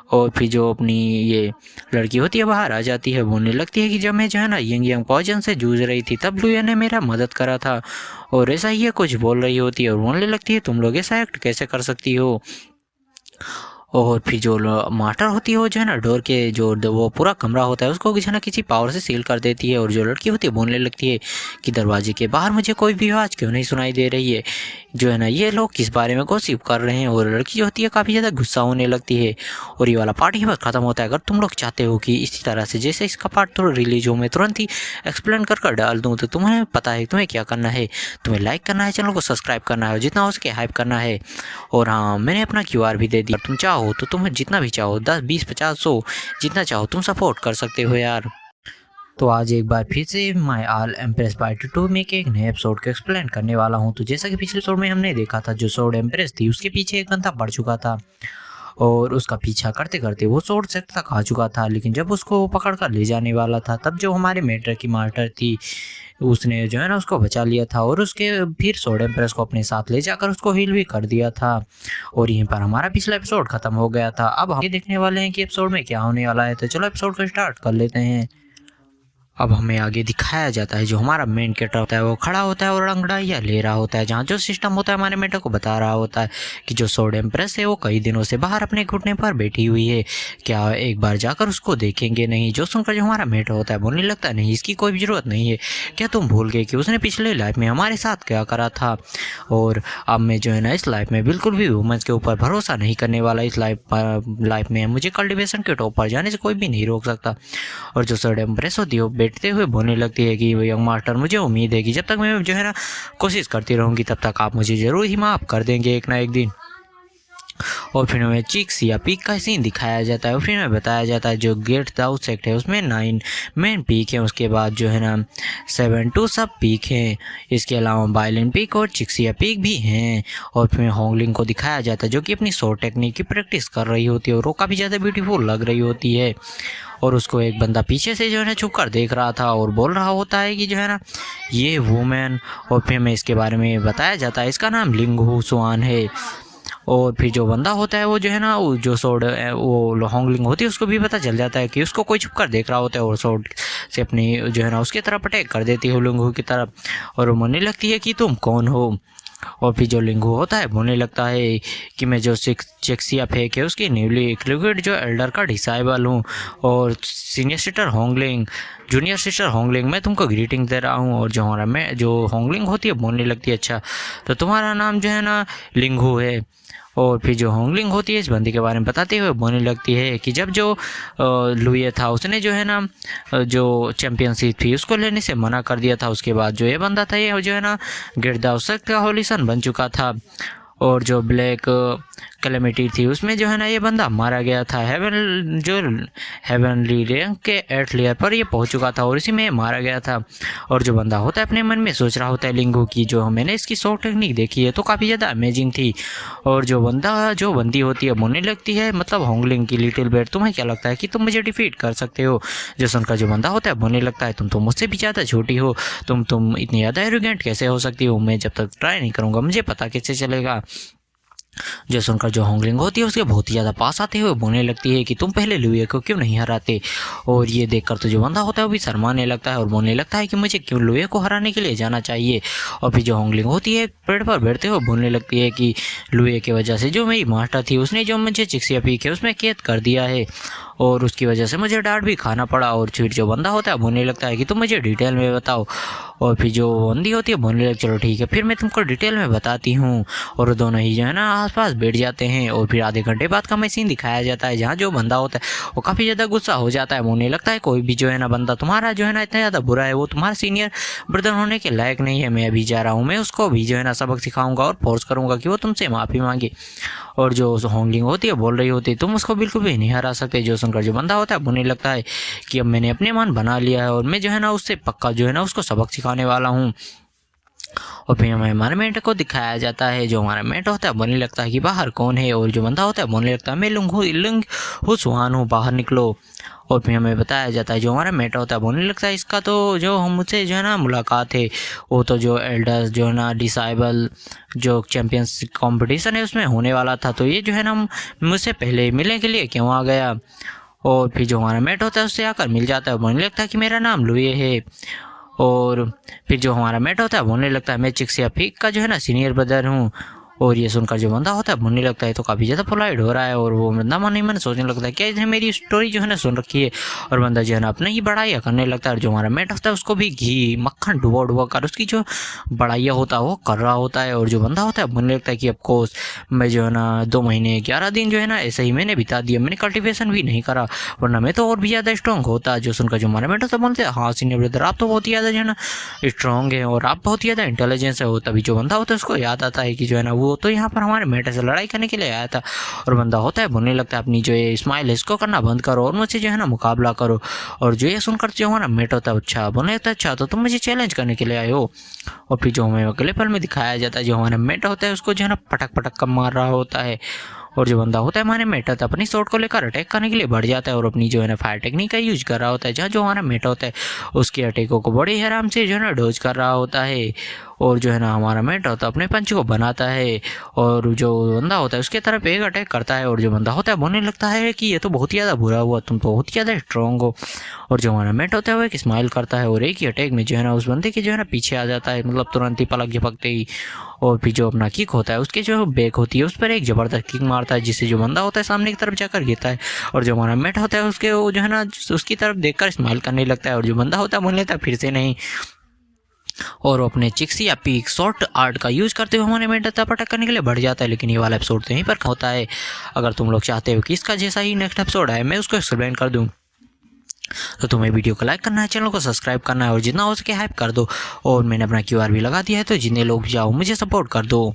और फिर जो अपनी ये लड़की होती है बाहर आ जाती है, बोलने लगती है कि जब मैं जो है ना यंग पॉइजन से जूझ रही थी तब लुया ने मेरा मदद करा था। और ऐसा ही कुछ बोल रही होती है और बोलने लगती है तुम लोग ऐसा एक्ट कैसे कर सकती हो। और फिर जो मास्टर होती है वो जो है ना डोर के जो वो पूरा कमरा होता है उसको जो है ना किसी पावर से सील कर देती है। और जो लड़की होती है बोलने लगती है कि दरवाजे के बाहर मुझे कोई भी आवाज़ क्यों नहीं सुनाई दे रही है, जो है ना ये लोग किस बारे में गॉसिप कर रहे हैं। और लड़की जो होती है काफ़ी ज़्यादा गुस्सा होने लगती है। और ये वाला पार्ट ही बस ख़त्म होता है। अगर तुम लोग चाहते हो कि इसी तरह से जैसे इसका पार्ट थोड़ा रिलीज हो मैं तुरंत ही एक्सप्लेन कर डाल दूँ, तो तुम्हें पता है तुम्हें क्या करना है। तुम्हें लाइक करना है, चैनल को सब्सक्राइब करना है, जितना हो सके हाइप करना है। और हाँ, मैंने अपना QR भी दे दिया। तुम चाहो तो तुम्हें जितना भी चाहो 10, 20, 50, 100 जितना चाहो तुम सपोर्ट कर सकते हो यार। तो आज एक बार फिर से माय ऑल एम्प्रेस पार्ट 2 में के एक नए एपिसोड को एक्सप्लेन करने वाला हूँ। तो जैसा कि पिछले एपिसोड में हमने देखा था, जो सोर्ड एम्प्रेस थी उसके पीछे एक बंदा पड़ चुका था और उसका पीछा करते करते वो सोर्ड सेक्टर तक आ चुका था। लेकिन जब उसको पकड़ कर ले जाने वाला था तब जो हमारे मेटर की मार्टर थी उसने जो है ना उसको बचा लिया था और उसके फिर सोर्ड एम्प्रेस को अपने साथ ले जाकर उसको हील भी कर दिया था। और यहीं पर हमारा पिछला एपिसोड खत्म हो गया था। अब हम ये देखने वाले हैं कि एपिसोड में क्या होने वाला है। तो चलो एपिसोड को स्टार्ट कर लेते हैं। अब हमें आगे दिखाया जाता है जो हमारा मेन कैरेक्टर होता है वो खड़ा होता है और अंगड़ाइयाँ ले रहा होता है, जहाँ जो सिस्टम होता है हमारे मेटर को बता रहा होता है कि जो सोर्ड एम्प्रेस है वो कई दिनों से बाहर अपने घुटने पर बैठी हुई है, क्या एक बार जाकर उसको देखेंगे नहीं। जो सुनकर जो हमारा मेटर होता है बोलने लगता है नहीं, इसकी कोई भी ज़रूरत नहीं है। क्या तुम भूल गए कि उसने पिछले लाइफ में हमारे साथ क्या करा था। और अब मैं जो है ना इस लाइफ में बिल्कुल भी वुमेंस के ऊपर भरोसा नहीं करने वाला। इस लाइफ में मुझे कल्टिवेशन के टॉप पर जाने से कोई भी नहीं रोक सकता। और जो सोर्ड एम्प्रेस होती है वो बैठते हुए बोलने लगती है कि यंग मास्टर मुझे उम्मीद है कि जब तक मैं जो है ना कोशिश करती रहूँगी तब तक आप मुझे ज़रूर ही माफ़ कर देंगे एक ना एक दिन। और फिर हमें चिक्स या पीक का सीन दिखाया जाता है और फिर हमें बताया जाता है जो गेट साउथ सेक्ट है उसमें 9 मेन पीक हैं, उसके बाद जो है ना 7 टू सब पीक हैं, इसके अलावा बाइलिन पीक और चिक्सिया पीक भी हैं। और फिर होंगलिंग को दिखाया जाता है जो कि अपनी शॉर्ट टेक्निक की प्रैक्टिस कर रही होती है और वो काफ़ी ज़्यादा ब्यूटीफुल लग रही होती है। और उसको एक बंदा पीछे से जो है ना छुप कर देख रहा था और बोल रहा होता है कि जो है ना ये वुमेन। और फिर हमें इसके बारे में बताया जाता है इसका नाम लिंगहू सुआन है। और फिर जो बंदा होता है वो जो है ना वो जो सोर्ड वो होंगलिंग होती है उसको भी पता चल जाता है कि उसको कोई छुप कर देख रहा होता है और सोर्ड से अपनी जो है ना उसकी तरफ अटैक कर देती है लिंगहू की तरफ। और वो बोलने लगती है कि तुम कौन हो। और फिर जो लिंगू होता है बोलने लगता है कि मैं जो चेक्सिया फेक है उसकी न्यूली लिक्विड जो एल्डर का डिसाइबल हूँ और senior sister Hongling junior sister Hongling मैं तुमको ग्रीटिंग दे रहा हूँ। और जो हमारा मैं जो होंगलिंग होती है बोलने लगती है अच्छा तो तुम्हारा नाम जो है ना लिंगू है। और फिर जो होंगलिंग होती है इस बंदी के बारे में बताते हुए बोलने लगती है कि जब जो लुए था उसने जो है ना जो चैम्पियनशिप थी उसको लेने से मना कर दिया था, उसके बाद जो ये बंदा था ये जो है ना गिरदावसक का होलीसन बन चुका था। और जो ब्लैक कैलेमिटी थी उसमें जो है ना ये बंदा मारा गया था। हेवनली रैंक के 8th लेयर पर ये पहुंच चुका था और इसी में मारा गया था। और जो बंदा होता है अपने मन में सोच रहा होता है लिंगू की जो मैंने इसकी शॉर्ट टेक्निक देखी है तो काफ़ी ज़्यादा अमेजिंग थी। और जो बंदी होती है बोलने लगती है मतलब होंगलिंग की लिटिल बेट तुम्हें क्या लगता है कि तुम मुझे डिफीट कर सकते हो। जो सुनकर जो बंदा होता है बोलने लगता है तुम तो मुझसे भी ज़्यादा छोटी हो, तुम इतनी ज़्यादा एरोगेंट कैसे हो सकती हो, मैं जब तक ट्राई नहीं करूँगा मुझे पता कैसे चलेगा। जो सुनकर जो होंगलिंग होती है उसके बहुत ही ज़्यादा पास आते हुए बोलने लगती है कि तुम पहले लुए को क्यों नहीं हराते। और ये देखकर तो जो बंदा होता है वो भी शर्माने लगता है और बोलने लगता है कि मुझे क्यों लुए को हराने के लिए जाना चाहिए। और फिर जो होंगलिंग होती है पेड़ पर बैठते हुए बोलने लगती है कि लुए की वजह से जो मेरी मास्टर थी उसने जो मुझे चिक्सिया पीक है उसमें कैद कर दिया है और उसकी वजह से मुझे डांट भी खाना पड़ा। और फिर जो बंदा होता है बोलने लगता है कि तुम मुझे डिटेल में बताओ। और फिर जो बंदी होती है बोलने लग चलो ठीक है फिर मैं तुमको डिटेल में बताती हूँ। और दोनों ही जो है ना आसपास बैठ जाते हैं। और फिर आधे घंटे बाद का सीन दिखाया जाता है जहाँ जो बंदा होता है वो काफ़ी ज़्यादा गुस्सा हो जाता है, बोलने लगता है कोई भी जो है ना बंदा तुम्हारा जो है ना इतना ज़्यादा बुरा है वो तुम्हारा सीनियर ब्रदर होने के लायक नहीं है। मैं अभी जा रहा हूँ, मैं उसको भी जो है ना सबक सिखाऊंगा और फोर्स करूँगा कि वो तुमसे माफ़ी मांगे। और जो होंगलिंग होती है बोल रही होती है तुम उसको बिल्कुल भी नहीं हरा सकते। जो सुनकर जो बंदा होता है बोलने लगता है कि अब मैंने अपने मन बना लिया है और मैं जो है ना उससे पक्का जो है ना उसको सबक सिखाने वाला हूँ। और फिर हमें हमारे मेंटर को दिखाया जाता है। जो हमारा मेंटर होता है बोलने लगता है कि बाहर कौन है। और जो बंदा होता है बोलने लगता है मैं लिंगहू सुहान हूँ, बाहर निकलो। और फिर हमें बताया जाता है जो हमारा मेंटर होता है बोलने लगता है इसका तो जो हमसे जो है ना मुलाकात है वो तो जो एल्डर्स जो है ना डिसाइबल जो चैम्पियंस कंपटीशन है उसमें होने वाला था, तो ये जो है ना मुझसे पहले मिलने के लिए क्यों आ गया। और फिर जो हमारा मेट होता है उससे आकर मिल जाता है, बोलने लगता है कि मेरा नाम लुए है। और फिर जो हमारा मेट होता है बोलने लगता है मैं चिक्सिया पीक का जो है ना सीनियर ब्रदर हूँ। और ये सुनकर जो बंदा होता है बोलने लगता है तो काफ़ी ज़्यादा पोलाइट हो रहा है, और वो बंदा मन ही मन सोचने लगता है क्या इसने मेरी स्टोरी जो है ना सुन रखी है। और बंदा जो है ना अपने ही बड़ाइयाँ करने लगता है। जो हमारा मेट होता है उसको भी घी मक्खन डुबो डुबो कर उसकी जो बड़ाइयाँ होता है वो कर रहा होता है। और जो बंदा होता है बोलने लगता है कि ऑफकोर्स मैं जो है ना 2 महीने 11 दिन जो है ना ऐसे ही मैंने बिता दिया, मैंने कल्टिवेशन भी नहीं करा, वरना मैं तो और भी ज़्यादा स्ट्रॉन्ग होता। जो सुनकर जो हमारा मेट होता है बोलते हैं हाँ सीनियर ब्रदर आप तो बहुत ही ज़्यादा जो है ना स्ट्रॉन्ग है और आप बहुत ही ज़्यादा इंटेलिजेंस है। वो तभी जो बंदा होता है उसको याद आता है कि जो है ना वो तो यहाँ पर हमारे मेट से लड़ाई करने के लिए आया था। और बंदा होता है बोलने लगता है अपनी जो ये स्माइल है इसको करना बंद करो और मुझसे जो है ना मुकाबला करो। और जो ये सुनकर जो हमारा मेट होता है अच्छा बोलने लगता है अच्छा तो तुम मुझे चैलेंज करने के लिए आए हो। और फिर जो हमें अगले पल में दिखाया जाता है जो हमारा मेट होता है उसको जो है ना पटक पटक कर मार रहा होता है। और जो बंदा होता है हमारे मेट होता है अपनी शॉट को लेकर अटैक करने के लिए बढ़ जाता है और अपनी जो है ना फायर टेक्निक का यूज कर रहा होता है। जहाँ जो हमारा मेट होता है उसके अटैकों को बड़े आराम से जो है ना डोज कर रहा होता है। और जो है ना हमारा मेट होता है अपने पंच को बनाता है और जो बंदा होता है उसके तरफ एक अटैक करता है। और जो बंदा होता है बोलने लगता है कि ये तो बहुत ही ज़्यादा बुरा हुआ, तुम तो बहुत ही ज़्यादा स्ट्रॉन्ग हो। और जो हमारा मेट होता है वो एक स्माइल करता है और एक ही अटैक में जो है ना उस बंदे के जो है ना पीछे आ जाता है, मतलब तुरंत ही पलक झपकते ही। और फिर जो अपना किक होता है उसके जो बैक होती है उस पर एक ज़बरदस्त किक मारता है जिससे जो बंदा होता है सामने की तरफ जाकर गिरता है। और जो हमारा मेट होता है उसके वो जो है ना उसकी तरफ देखकर स्माइल करने लगता है। और जो बंदा होता है बोलने लगता है फिर से नहीं, और वो अपने चिक्स या पीक शॉर्ट आर्ट का यूज़ करते हुए हमारे मेट पटक करने के लिए बढ़ जाता है। लेकिन ये वाला एपिसोड तो यहीं पर होता है। अगर तुम लोग चाहते हो कि इसका जैसा ही नेक्स्ट एपिसोड है मैं उसको एक्सप्लेन कर दूँ तो तुम्हें वीडियो को लाइक करना है, चैनल को सब्सक्राइब करना है और जितना हो सके हाइप कर दो। और मैंने अपना QR भी लगा दिया है तो जितने लोग जाओ मुझे सपोर्ट कर दो।